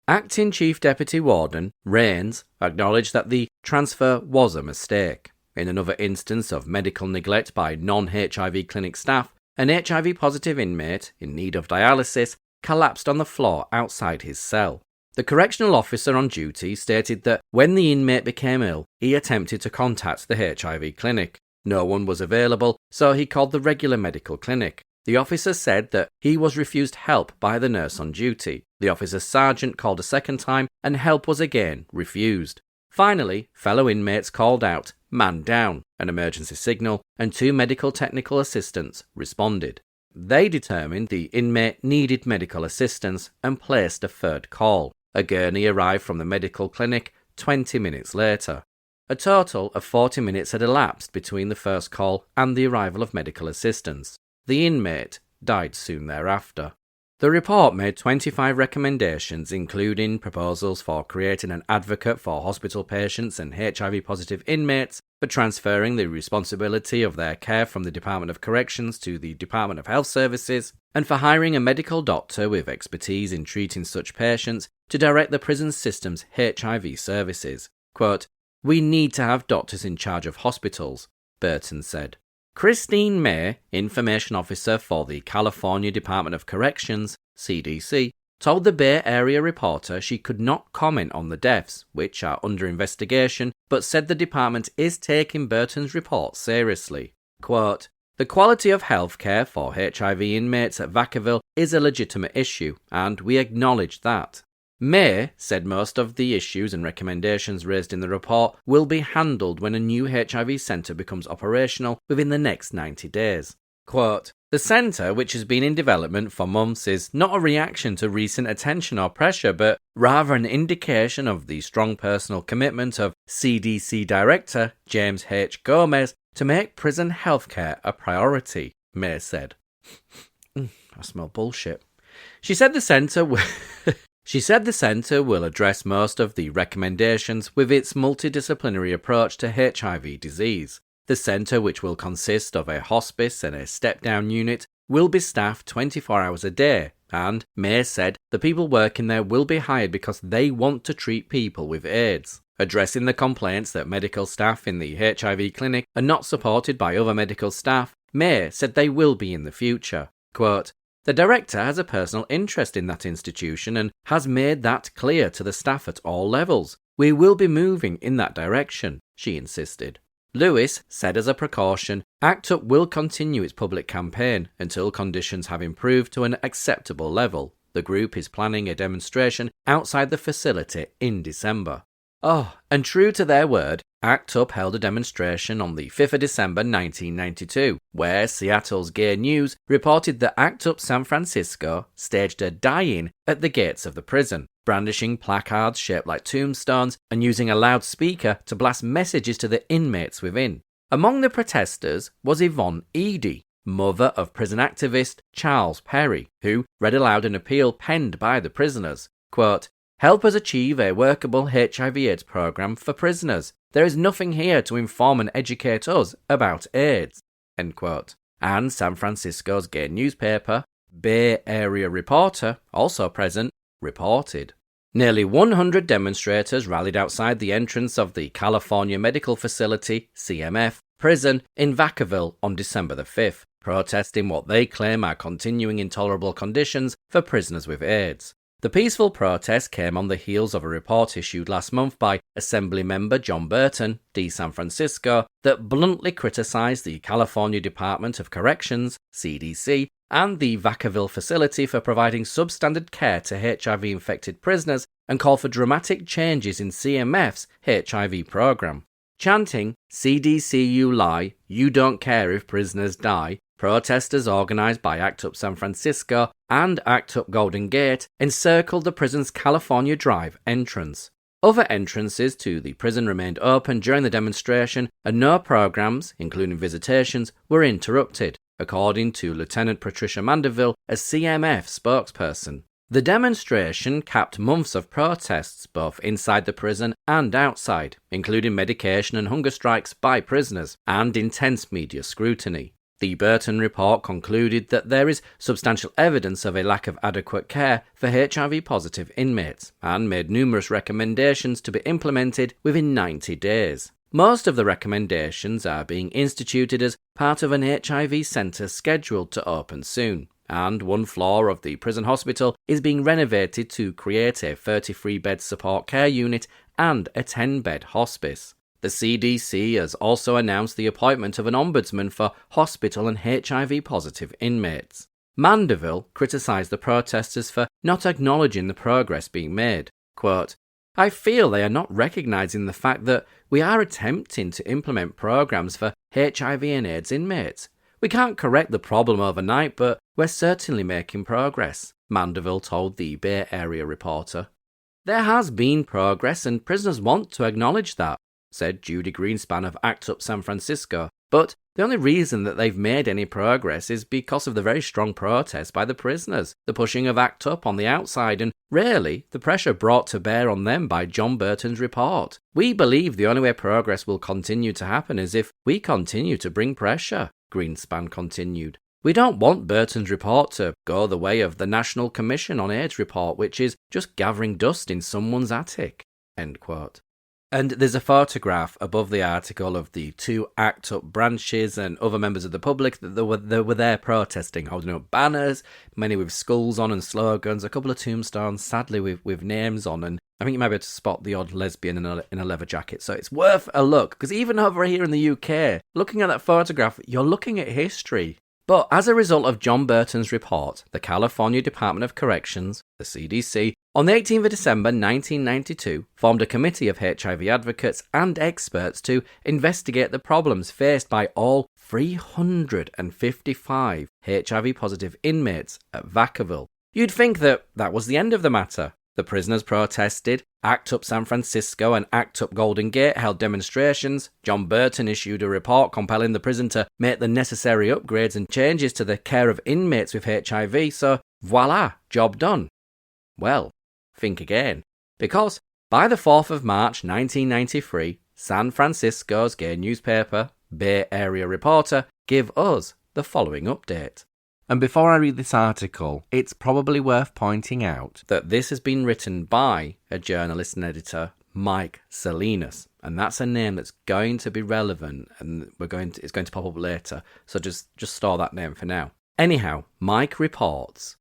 Speaker 3: Acting Chief Deputy Warden Rains acknowledged that the transfer was a mistake. In another instance of medical neglect by non-HIV clinic staff, an HIV-positive inmate in need of dialysis collapsed on the floor outside his cell. The correctional officer on duty stated that when the inmate became ill, he attempted to contact the HIV clinic. No one was available, so he called the regular medical clinic. The officer said that he was refused help by the nurse on duty. The officer's sergeant called a second time, and help was again refused. Finally, fellow inmates called out, "Man down," an emergency signal, and 2 medical technical assistants responded. They determined the inmate needed medical assistance and placed a third call. A gurney arrived from the medical clinic 20 minutes later. A total of 40 minutes had elapsed between the first call and the arrival of medical assistance. The inmate died soon thereafter. The report made 25 recommendations, including proposals for creating an advocate for hospital patients and HIV-positive inmates, for transferring the responsibility of their care from the Department of Corrections to the Department of Health Services, and for hiring a medical doctor with expertise in treating such patients to direct the prison system's HIV services. Quote, "We need to have doctors in charge of hospitals," Burton said. Christine May, Information Officer for the California Department of Corrections, CDC, told the Bay Area Reporter she could not comment on the deaths, which are under investigation, but said the department is taking Burton's report seriously. Quote, "The quality of health care for HIV inmates at Vacaville is a legitimate issue, and we acknowledge that." May said most of the issues and recommendations raised in the report will be handled when a new HIV centre becomes operational within the next 90 days. Quote, "The centre, which has been in development for months, is not a reaction to recent attention or pressure, but rather an indication of the strong personal commitment of CDC Director James H. Gomez to make prison healthcare a priority," May said. I smell bullshit. She said the centre will address most of the recommendations with its multidisciplinary approach to HIV disease. The centre, which will consist of a hospice and a step-down unit, will be staffed 24 hours a day, and May said the people working there will be hired because they want to treat people with AIDS. Addressing the complaints that medical staff in the HIV clinic are not supported by other medical staff, May said they will be in the future. Quote, "The director has a personal interest in that institution and has made that clear to the staff at all levels. We will be moving in that direction," she insisted. Lewis said as a precaution, ACT UP will continue its public campaign until conditions have improved to an acceptable level. The group is planning a demonstration outside the facility in December. Oh, and true to their word, ACT UP held a demonstration on the 5th of December 1992, where Seattle's Gay News reported that ACT UP San Francisco staged a die-in at the gates of the prison, brandishing placards shaped like tombstones and using a loudspeaker to blast messages to the inmates within. Among the protesters was Yvonne Eady, mother of prison activist Charles Perry, who read aloud an appeal penned by the prisoners. Quote, "Help us achieve a workable HIV/AIDS program for prisoners. There is nothing here to inform and educate us about AIDS." End quote. And San Francisco's gay newspaper, Bay Area Reporter, also present, reported. Nearly 100 demonstrators rallied outside the entrance of the California Medical Facility, CMF, prison in Vacaville on December the 5th, protesting what they claim are continuing intolerable conditions for prisoners with AIDS. The peaceful protest came on the heels of a report issued last month by Assembly member John Burton, D. San Francisco, that bluntly criticized the California Department of Corrections, CDC, and the Vacaville facility for providing substandard care to HIV-infected prisoners and called for dramatic changes in CMF's HIV program. Chanting, "CDC you lie, you don't care if prisoners die," protesters organised by ACT UP San Francisco and ACT UP Golden Gate encircled the prison's California Drive entrance. Other entrances to the prison remained open during the demonstration, and no programs, including visitations, were interrupted, according to Lieutenant Patricia Mandeville, a CMF spokesperson. The demonstration capped months of protests both inside the prison and outside, including medication and hunger strikes by prisoners and intense media scrutiny. The Burton report concluded that there is substantial evidence of a lack of adequate care for HIV-positive inmates and made numerous recommendations to be implemented within 90 days. Most of the recommendations are being instituted as part of an HIV centre scheduled to open soon, and one floor of the prison hospital is being renovated to create a 33-bed support care unit and a 10-bed hospice. The CDC has also announced the appointment of an ombudsman for hospital and HIV-positive inmates. Mandeville criticised the protesters for not acknowledging the progress being made. Quote, "I feel they are not recognising the fact that we are attempting to implement programs for HIV and AIDS inmates. We can't correct the problem overnight, but we're certainly making progress," Mandeville told the Bay Area Reporter. "There has been progress and prisoners want to acknowledge that," said Judy Greenspan of ACT UP San Francisco, "but the only reason that they've made any progress is because of the very strong protest by the prisoners, the pushing of ACT UP on the outside, and really the pressure brought to bear on them by John Burton's report. We believe the only way progress will continue to happen is if we continue to bring pressure," Greenspan continued. "We don't want Burton's report to go the way of the National Commission on AIDS report, which is just gathering dust in someone's attic." End quote. And there's a photograph above the article of the two ACT UP branches and other members of the public that they were there protesting, holding up banners, many with skulls on and slogans, a couple of tombstones, sadly with names on, and I think you might be able to spot the odd lesbian in a leather jacket. So it's worth a look, because even over here in the UK, looking at that photograph, you're looking at history. But as a result of John Burton's report, the California Department of Corrections, the CDC, on the 18th of December 1992, formed a committee of HIV advocates and experts to investigate the problems faced by all 355 HIV-positive inmates at Vacaville. You'd think that was the end of the matter. The prisoners protested, ACT UP San Francisco and ACT UP Golden Gate held demonstrations, John Burton issued a report compelling the prison to make the necessary upgrades and changes to the care of inmates with HIV, so voila, job done. Well, think again, because by the 4th of March 1993, San Francisco's gay newspaper, Bay Area Reporter, gave us the following update. And before I read this article, it's probably worth pointing out that this has been written by a journalist and editor, Mike Salinas, and that's a name that's going to be relevant, and it's going to pop up later, so just store that name for now. Anyhow, Mike reports,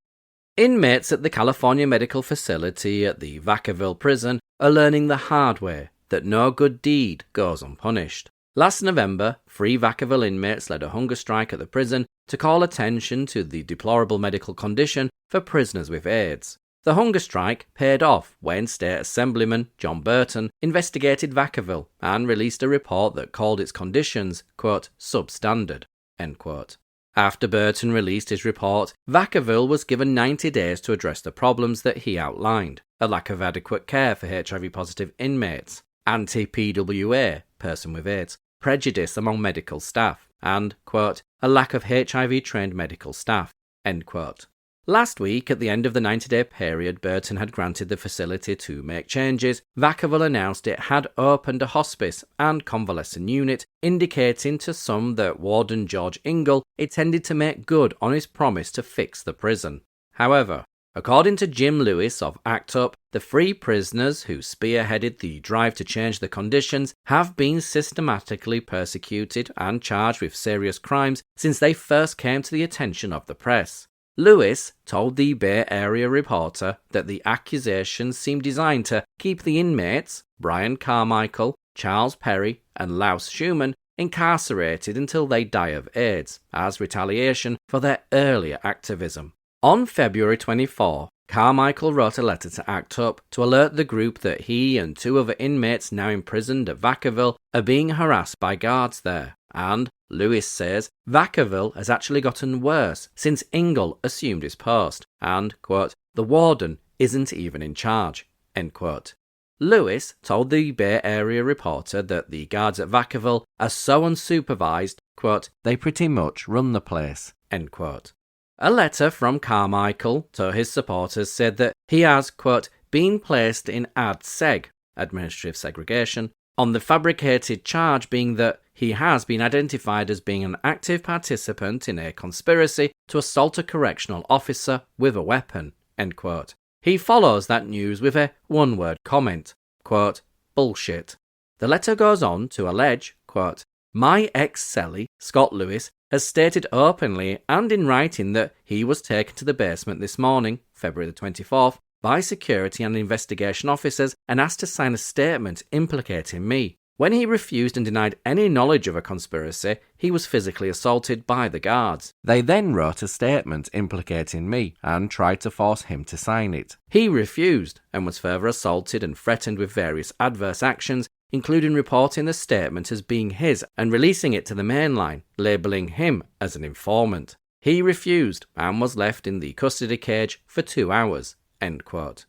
Speaker 3: inmates at the California Medical Facility at the Vacaville prison are learning the hard way that no good deed goes unpunished. Last November, 3 Vacaville inmates led a hunger strike at the prison to call attention to the deplorable medical condition for prisoners with AIDS. The hunger strike paid off when State Assemblyman John Burton investigated Vacaville and released a report that called its conditions, quote, substandard, end quote. After Burton released his report, Vacaville was given 90 days to address the problems that he outlined: a lack of adequate care for HIV-positive inmates, anti-PWA, person with AIDS, prejudice among medical staff, and, quote, a lack of HIV-trained medical staff, end quote. Last week, at the end of the 90-day period Burton had granted the facility to make changes, Vacaville announced it had opened a hospice and convalescent unit, indicating to some that Warden George Ingle intended to make good on his promise to fix the prison. However, according to Jim Lewis of ACT UP, the three prisoners who spearheaded the drive to change the conditions have been systematically persecuted and charged with serious crimes since they first came to the attention of the press. Lewis told the Bay Area Reporter that the accusations seemed designed to keep the inmates, Brian Carmichael, Charles Perry, and Laos Schuman, incarcerated until they die of AIDS, as retaliation for their earlier activism. On February 24, Carmichael wrote a letter to ACT UP to alert the group that he and two other inmates now imprisoned at Vacaville are being harassed by guards there, and Lewis says Vacaville has actually gotten worse since Ingle assumed his post, and, quote, the warden isn't even in charge, end quote. Lewis told the Bay Area Reporter that the guards at Vacaville are so unsupervised, quote, they pretty much run the place, end quote. A letter from Carmichael to his supporters said that he has, quote, been placed in ad-seg, administrative segregation, on the fabricated charge being that he has been identified as being an active participant in a conspiracy to assault a correctional officer with a weapon, end quote. He follows that news with a one-word comment, quote, bullshit. The letter goes on to allege, quote, my ex-cellie, Scott Lewis, has stated openly and in writing that he was taken to the basement this morning, February the 24th, by security and investigation officers and asked to sign a statement implicating me. When he refused and denied any knowledge of a conspiracy, he was physically assaulted by the guards. They then wrote a statement implicating me and tried to force him to sign it. He refused and was further assaulted and threatened with various adverse actions, including reporting the statement as being his and releasing it to the mainline, labelling him as an informant. He refused and was left in the custody cage for 2 hours, end quote.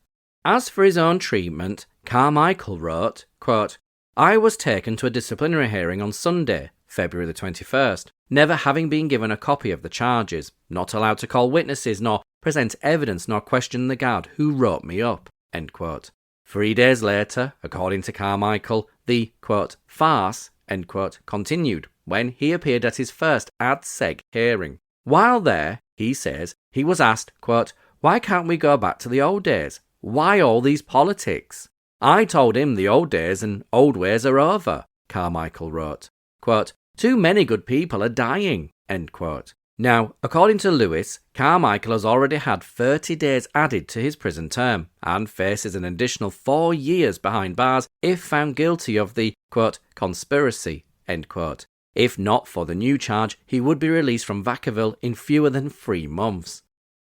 Speaker 3: As for his own treatment, Carmichael wrote, quote, I was taken to a disciplinary hearing on Sunday, February the 21st, never having been given a copy of the charges, not allowed to call witnesses nor present evidence nor question the guard who wrote me up, end quote. 3 days later, according to Carmichael, the, quote, farce, end quote, continued when he appeared at his first ad-seg hearing. While there, he says, he was asked, quote, why can't we go back to the old days? Why all these politics? I told him the old days and old ways are over, Carmichael wrote. Quote, too many good people are dying, end quote. Now, according to Lewis, Carmichael has already had 30 days added to his prison term and faces an additional 4 years behind bars if found guilty of the, quote, conspiracy, end quote. If not for the new charge, he would be released from Vacaville in fewer than 3 months.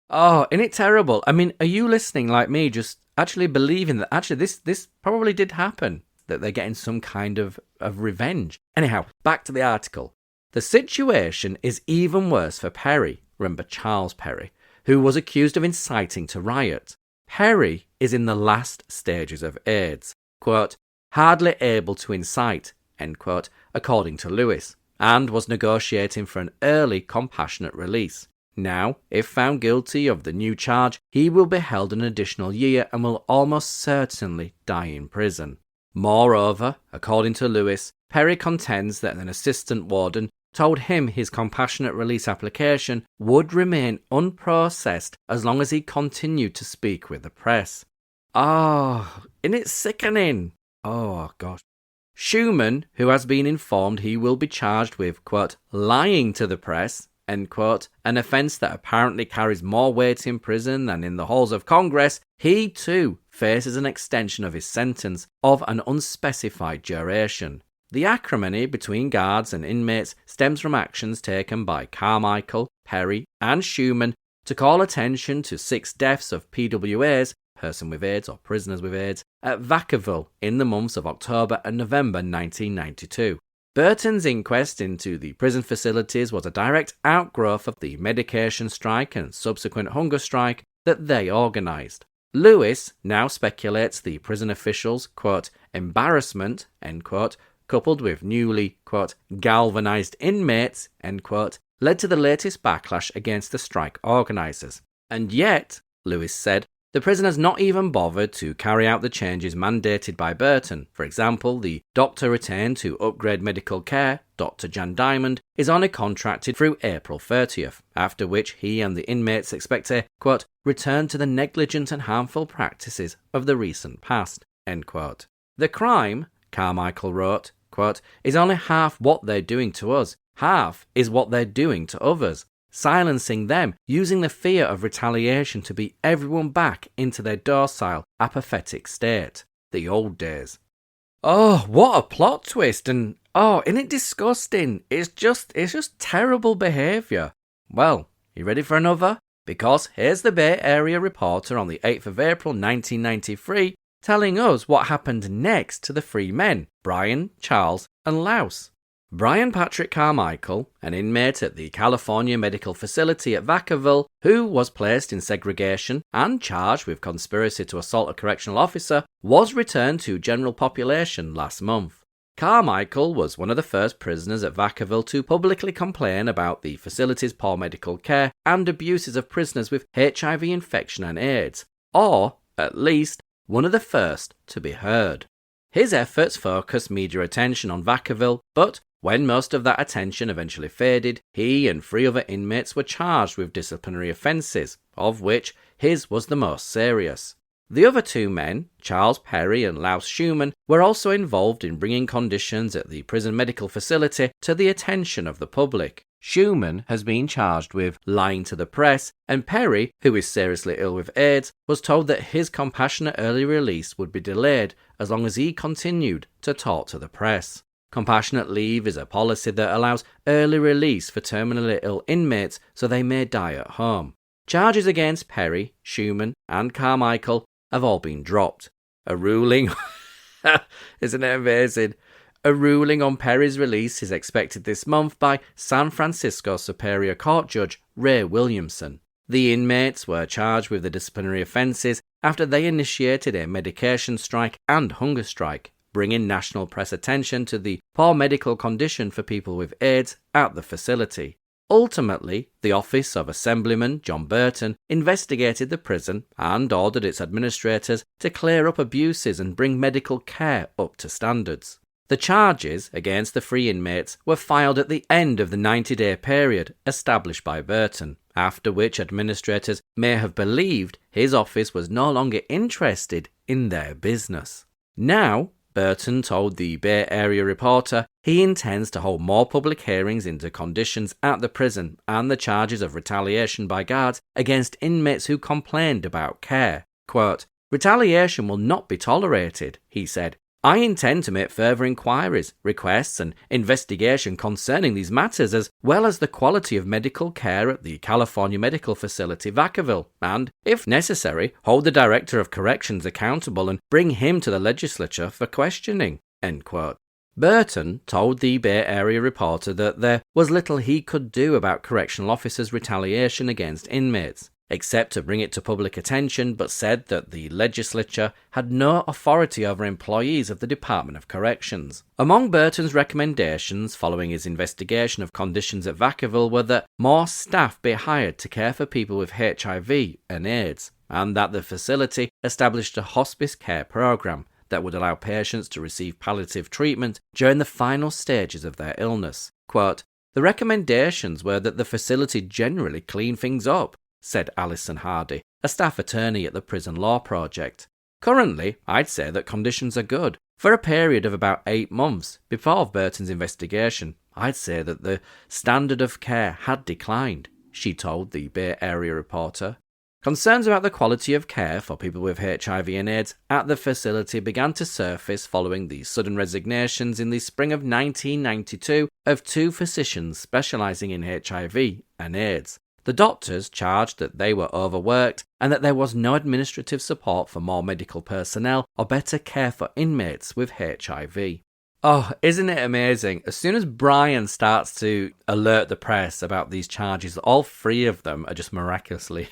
Speaker 3: Oh, isn't it terrible? I mean, are you listening like me, just actually believing that actually this probably did happen, that they're getting some kind of revenge? Anyhow, back to the article. The situation is even worse for Perry, remember Charles Perry, who was accused of inciting to riot. Perry is in the last stages of AIDS, quote, hardly able to incite, end quote, according to Lewis, and was negotiating for an early compassionate release. Now, if found guilty of the new charge, he will be held an additional year and will almost certainly die in prison. Moreover, according to Lewis, Perry contends that an assistant warden told him his compassionate release application would remain unprocessed as long as he continued to speak with the press. Oh, isn't it sickening? Oh, gosh. Schuman, who has been informed he will be charged with, quote, lying to the press, end quote, an offence that apparently carries more weight in prison than in the halls of Congress, he too faces an extension of his sentence of an unspecified duration. The acrimony between guards and inmates stems from actions taken by Carmichael, Perry and Schuman to call attention to 6 deaths of PWAs, person with AIDS or prisoners with AIDS, at Vacaville in the months of October and November 1992. Burton's inquest into the prison facilities was a direct outgrowth of the medication strike and subsequent hunger strike that they organised. Lewis now speculates the prison officials' quote, embarrassment, end quote, coupled with newly, quote, galvanised inmates, end quote, led to the latest backlash against the strike organisers. And yet, Lewis said, the prison has not even bothered to carry out the changes mandated by Burton. For example, the doctor retained to upgrade medical care, Dr. Jan Diamond, is only contracted through April 30th, after which he and the inmates expect a, quote, return to the negligent and harmful practices of the recent past, end quote. The crime, Carmichael wrote, quote, is only half what they're doing to us. Half is what they're doing to others. Silencing them, using the fear of retaliation to beat everyone back into their docile, apathetic state. The old days. Oh, what a plot twist, and isn't it disgusting? It's just terrible behaviour. Well, you ready for another? Because here's the Bay Area Reporter on the 8th of April 1993 telling us what happened next to the three men, Brian, Charles and Laos. Brian Patrick Carmichael, an inmate at the California Medical Facility at Vacaville, who was placed in segregation and charged with conspiracy to assault a correctional officer, was returned to general population last month. Carmichael was one of the first prisoners at Vacaville to publicly complain about the facility's poor medical care and abuses of prisoners with HIV infection and AIDS, or, at least, one of the first to be heard. His efforts focused media attention on Vacaville, but when most of that attention eventually faded, he and 3 other inmates were charged with disciplinary offences, of which his was the most serious. The other 2 men, Charles Perry and Laos Schuman, were also involved in bringing conditions at the prison medical facility to the attention of the public. Schuman has been charged with lying to the press, and Perry, who is seriously ill with AIDS, was told that his compassionate early release would be delayed as long as he continued to talk to the press. Compassionate leave is a policy that allows early release for terminally ill inmates so they may die at home. Charges against Perry, Schuman and Carmichael have all been dropped. A ruling, isn't it amazing? A ruling on Perry's release is expected this month by San Francisco Superior Court Judge Ray Williamson. The inmates were charged with the disciplinary offences after they initiated a medication strike and hunger strike, bringing national press attention to the poor medical condition for people with AIDS at the facility. Ultimately, the Office of Assemblyman John Burton investigated the prison and ordered its administrators to clear up abuses and bring medical care up to standards. The charges against the 3 inmates were filed at the end of the 90-day period established by Burton, after which administrators may have believed his office was no longer interested in their business. Now, Burton told the Bay Area Reporter he intends to hold more public hearings into conditions at the prison and the charges of retaliation by guards against inmates who complained about care. Quote, retaliation will not be tolerated, he said. I intend to make further inquiries, requests and investigation concerning these matters as well as the quality of medical care at the California Medical Facility Vacaville and, if necessary, hold the Director of Corrections accountable and bring him to the legislature for questioning. End quote. Burton told the Bay Area Reporter that there was little he could do about correctional officers' retaliation against inmates, except to bring it to public attention, but said that the legislature had no authority over employees of the Department of Corrections. Among Burton's recommendations following his investigation of conditions at Vacaville were that more staff be hired to care for people with HIV and AIDS, and that the facility established a hospice care program that would allow patients to receive palliative treatment during the final stages of their illness. Quote, the recommendations were that the facility generally clean things up, said Alison Hardy, a staff attorney at the Prison Law Project. Currently, I'd say that conditions are good. For a period of about 8 months before Burton's investigation, I'd say that the standard of care had declined, she told the Bay Area Reporter. Concerns about the quality of care for people with HIV and AIDS at the facility began to surface following the sudden resignations in the spring of 1992 of 2 physicians specialising in HIV and AIDS. The doctors charged that they were overworked and that there was no administrative support for more medical personnel or better care for inmates with HIV. Oh, isn't it amazing? As soon as Brian starts to alert the press about these charges, all 3 of them are just miraculously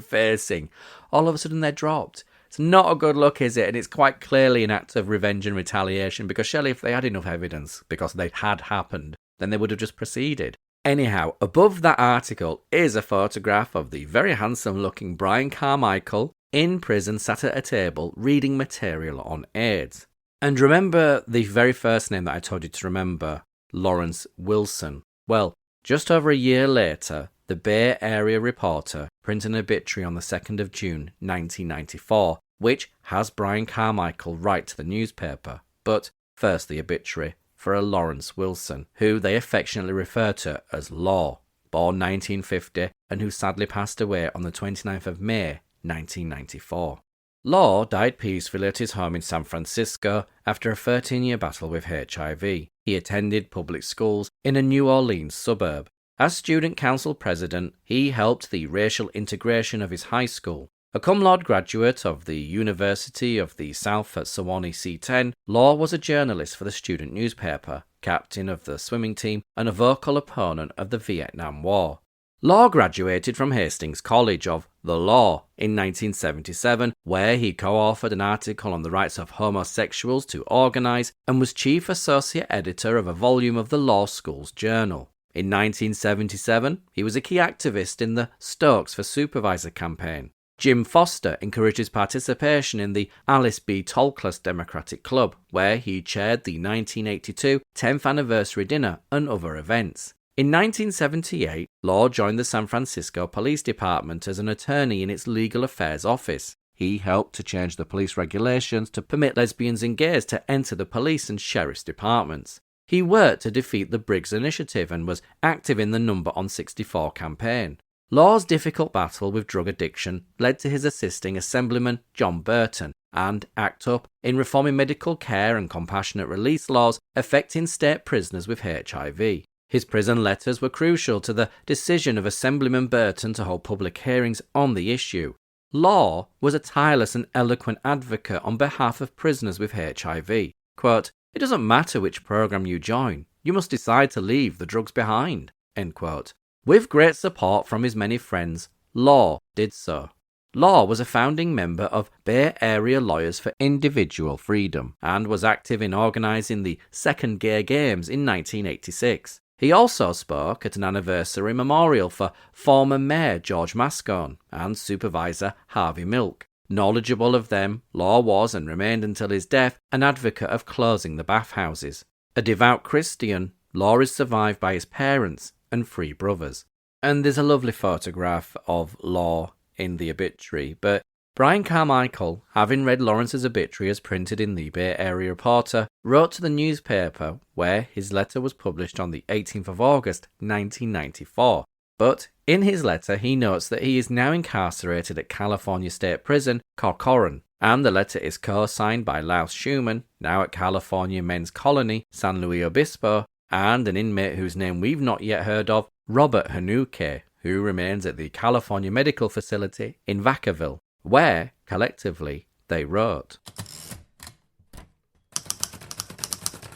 Speaker 3: facing. All of a sudden they're dropped. It's not a good look, is it? And it's quite clearly an act of revenge and retaliation, because surely if they had enough evidence, because they had happened, then they would have just proceeded. Anyhow, above that article is a photograph of the very handsome-looking Brian Carmichael in prison, sat at a table reading material on AIDS. And remember the very first name that I told you to remember, Lawrence Wilson. Well, just over a year later, the Bay Area Reporter printed an obituary on the 2nd of June 1994, which has Brian Carmichael write to the newspaper. But first the obituary for a Lawrence Wilson, who they affectionately refer to as Law, born 1950 and who sadly passed away on the 29th of May 1994. Law died peacefully at his home in San Francisco after a 13-year battle with HIV. He attended public schools in a New Orleans suburb. As student council president, he helped the racial integration of his high school. A cum laude graduate of the University of the South at Sewanee C10, Law was a journalist for the student newspaper, captain of the swimming team, and a vocal opponent of the Vietnam War. Law graduated from Hastings College of the Law in 1977, where he co-authored an article on the rights of homosexuals to organize and was chief associate editor of a volume of the Law School's Journal. In 1977, he was a key activist in the Stokes for Supervisor campaign. Jim Foster encouraged his participation in the Alice B. Tallcliffe Democratic Club, where he chaired the 1982 10th anniversary dinner and other events. In 1978, Law joined the San Francisco Police Department as an attorney in its legal affairs office. He helped to change the police regulations to permit lesbians and gays to enter the police and sheriff's departments. He worked to defeat the Briggs Initiative and was active in the Number on 64 campaign. Law's difficult battle with drug addiction led to his assisting Assemblyman John Burton and ACT UP in reforming medical care and compassionate release laws affecting state prisoners with HIV. His prison letters were crucial to the decision of Assemblyman Burton to hold public hearings on the issue. Law was a tireless and eloquent advocate on behalf of prisoners with HIV. Quote, "It doesn't matter which program you join, you must decide to leave the drugs behind." End quote. With great support from his many friends, Law did so. Law was a founding member of Bay Area Lawyers for Individual Freedom and was active in organising the Second Gay Games in 1986. He also spoke at an anniversary memorial for former Mayor George Mascone and Supervisor Harvey Milk. Knowledgeable of them, Law was, and remained until his death, an advocate of closing the bathhouses. A devout Christian, Law is survived by his parents and 3 brothers. And there's a lovely photograph of Law in the obituary, but Brian Carmichael, having read Lawrence's obituary as printed in the Bay Area Reporter, wrote to the newspaper where his letter was published on the 18th of August 1994. But in his letter he notes that he is now incarcerated at California State Prison, Corcoran, and the letter is co-signed by Laos Schuman, now at California Men's Colony, San Luis Obispo, and an inmate whose name we've not yet heard of, Robert Hanuke, who remains at the California Medical Facility in Vacaville, where, collectively, they wrote.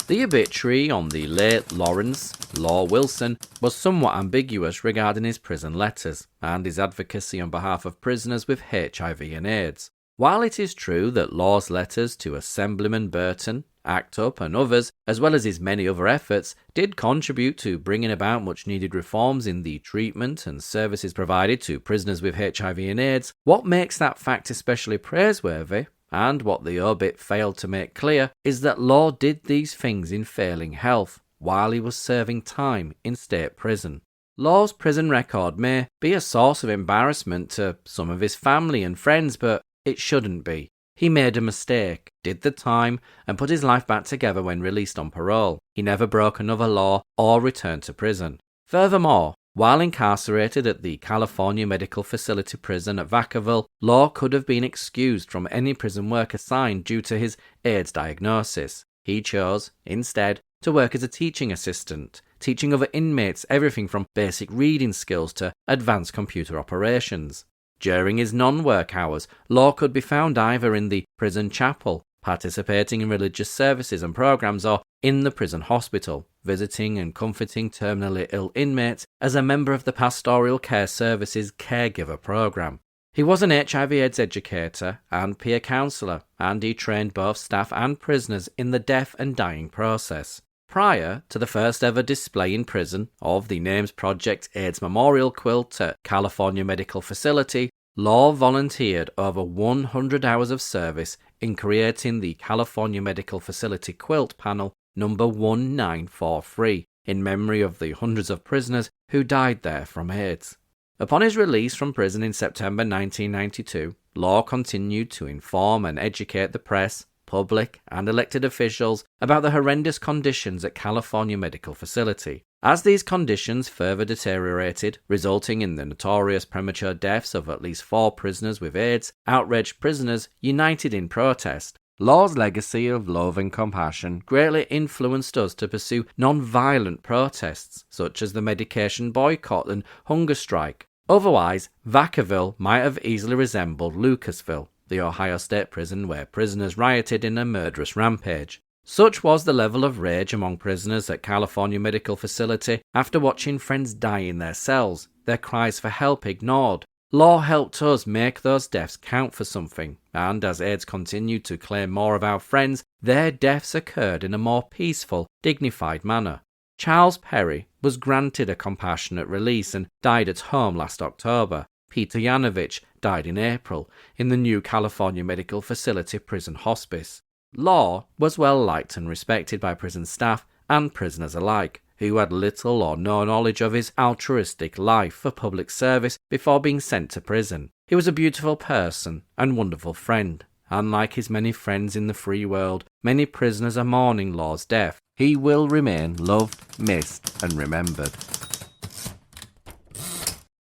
Speaker 3: The obituary on the late Lawrence Law Wilson was somewhat ambiguous regarding his prison letters and his advocacy on behalf of prisoners with HIV and AIDS. While it is true that Law's letters to Assemblyman Burton, ACT UP and others, as well as his many other efforts, did contribute to bringing about much needed reforms in the treatment and services provided to prisoners with HIV and AIDS, what makes that fact especially praiseworthy, and what the obit failed to make clear, is that Law did these things in failing health, while he was serving time in state prison. Law's prison record may be a source of embarrassment to some of his family and friends, but it shouldn't be. He made a mistake, did the time, and put his life back together when released on parole. He never broke another law or returned to prison. Furthermore, while incarcerated at the California Medical Facility Prison at Vacaville, Law could have been excused from any prison work assigned due to his AIDS diagnosis. He chose, instead, to work as a teaching assistant, teaching other inmates everything from basic reading skills to advanced computer operations. During his non-work hours, Law could be found either in the prison chapel, participating in religious services and programs, or in the prison hospital, visiting and comforting terminally ill inmates as a member of the Pastoral Care Services caregiver program. He was an HIV/AIDS educator and peer counsellor, and he trained both staff and prisoners in the death and dying process. Prior to the first ever display in prison of the Names Project AIDS Memorial Quilt at California Medical Facility, Law volunteered over 100 hours of service in creating the California Medical Facility Quilt Panel number 1943 in memory of the hundreds of prisoners who died there from AIDS. Upon his release from prison in September 1992, Law continued to inform and educate the press, public and elected officials about the horrendous conditions at California Medical Facility. As these conditions further deteriorated, resulting in the notorious premature deaths of at least 4 prisoners with AIDS, outraged prisoners united in protest. Law's legacy of love and compassion greatly influenced us to pursue non-violent protests, such as the medication boycott and hunger strike. Otherwise, Vacaville might have easily resembled Lucasville, the Ohio State prison where prisoners rioted in a murderous rampage. Such was the level of rage among prisoners at California Medical Facility after watching friends die in their cells, their cries for help ignored. Law helped us make those deaths count for something, and as AIDS continued to claim more of our friends, their deaths occurred in a more peaceful, dignified manner. Charles Perry was granted a compassionate release and died at home last October. Peter Yvanovich died in April in the new California Medical Facility Prison Hospice. Law was well liked and respected by prison staff and prisoners alike, who had little or no knowledge of his altruistic life for public service before being sent to prison. He was a beautiful person and wonderful friend. Unlike his many friends in the free world, many prisoners are mourning Law's death. He will remain loved, missed, and remembered.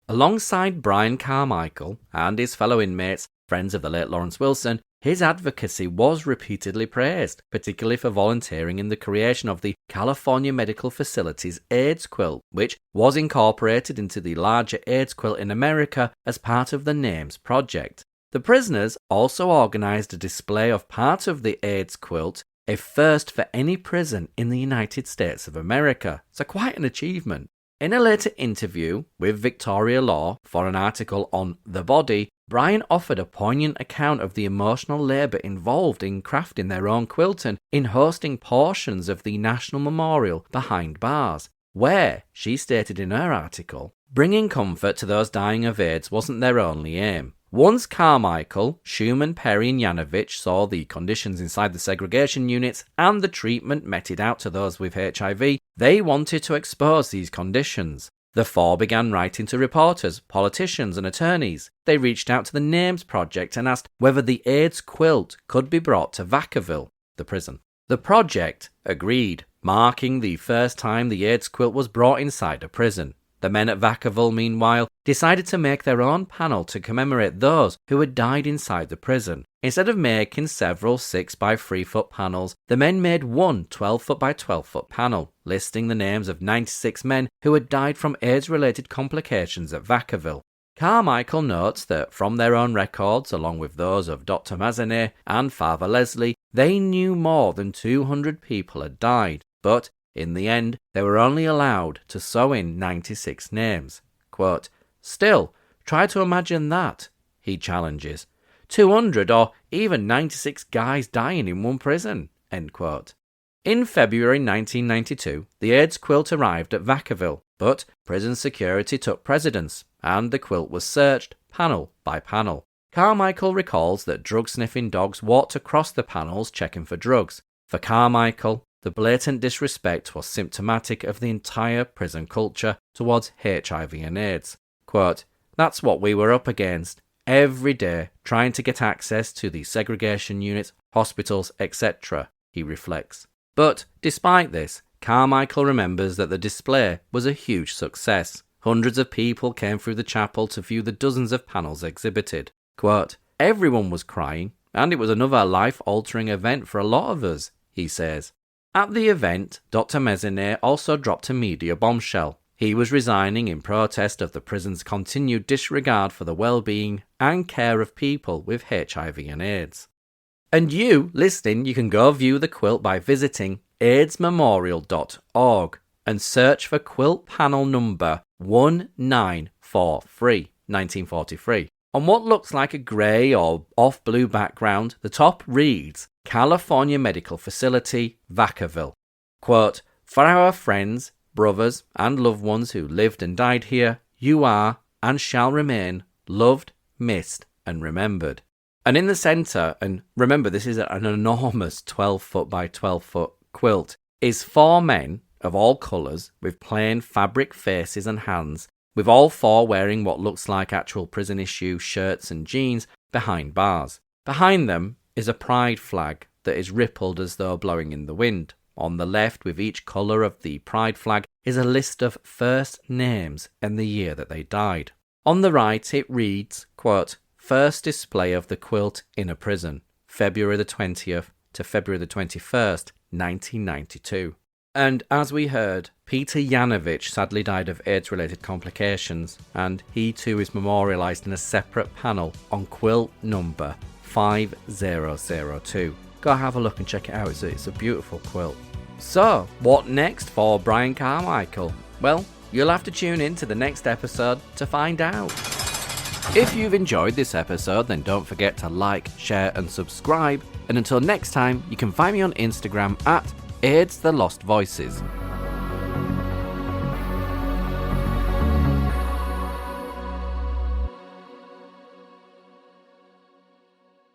Speaker 3: Alongside Brian Carmichael and his fellow inmates, friends of the late Lawrence Wilson, his advocacy was repeatedly praised, particularly for volunteering in the creation of the California Medical Facility's AIDS quilt, which was incorporated into the larger AIDS quilt in America as part of the Names Project. The prisoners also organised a display of part of the AIDS quilt, a first for any prison in the United States of America, so quite an achievement. In a later interview with Victoria Law for an article on The Body, Brian offered a poignant account of the emotional labour involved in crafting their own quilt and in hosting portions of the National Memorial behind bars, where, she stated in her article, bringing comfort to those dying of AIDS wasn't their only aim. Once Carmichael, Schuman, Perry and Yvanovich saw the conditions inside the segregation units and the treatment meted out to those with HIV, they wanted to expose these conditions. The 4 began writing to reporters, politicians and attorneys. They reached out to the Names Project and asked whether the AIDS quilt could be brought to Vacaville, the prison. The project agreed, marking the first time the AIDS quilt was brought inside a prison. The men at Vacaville, meanwhile, decided to make their own panel to commemorate those who had died inside the prison. Instead of making several 6x3-foot panels, the men made one 12-foot by 12-foot panel, listing the names of 96 men who had died from AIDS-related complications at Vacaville. Carmichael notes that from their own records, along with those of Dr. Mazanet and Father Leslie, they knew more than 200 people had died, but in the end, they were only allowed to sew in 96 names. Quote, "Still, try to imagine that," he challenges. 200 or even 96 guys dying in one prison. End quote. In February 1992, the AIDS quilt arrived at Vacaville, but prison security took precedence, and the quilt was searched panel by panel. Carmichael recalls that drug-sniffing dogs walked across the panels checking for drugs. For Carmichael, the blatant disrespect was symptomatic of the entire prison culture towards HIV and AIDS. Quote, "That's what we were up against, every day trying to get access to the segregation units, hospitals, etc., he reflects. But despite this, Carmichael remembers that the display was a huge success. Hundreds of people came through the chapel to view the dozens of panels exhibited. Quote, "Everyone was crying, and it was another life-altering event for a lot of us," he says. At the event, Dr. Mazanet also dropped a media bombshell. He was resigning in protest of the prison's continued disregard for the well-being and care of people with HIV and AIDS. And you, listening, you can go view the quilt by visiting aidsmemorial.org and search for quilt panel number 1943. On what looks like a grey or off blue background, the top reads California Medical Facility, Vacaville. Quote, "For our friends, brothers, and loved ones who lived and died here, you are and shall remain loved, missed, and remembered." And in the centre, and remember this is an enormous 12-foot by 12-foot quilt, is 4 men of all colours with plain fabric faces and hands, with all 4 wearing what looks like actual prison issue shirts and jeans behind bars. Behind them is a pride flag that is rippled as though blowing in the wind. On the left, with each colour of the pride flag, is a list of first names and the year that they died. On the right, it reads, quote, "First display of the quilt in a prison, February the 20th to February the 21st, 1992. And as we heard, Peter Yvanovich sadly died of AIDS-related complications, and he too is memorialised in a separate panel on quilt number 5002. Go have a look and check it out, it's a beautiful quilt. So, what next for Brian Carmichael? Well, you'll have to tune in to the next episode to find out. If you've enjoyed this episode, then don't forget to like, share and subscribe. And until next time, you can find me on Instagram at AIDS The Lost Voices.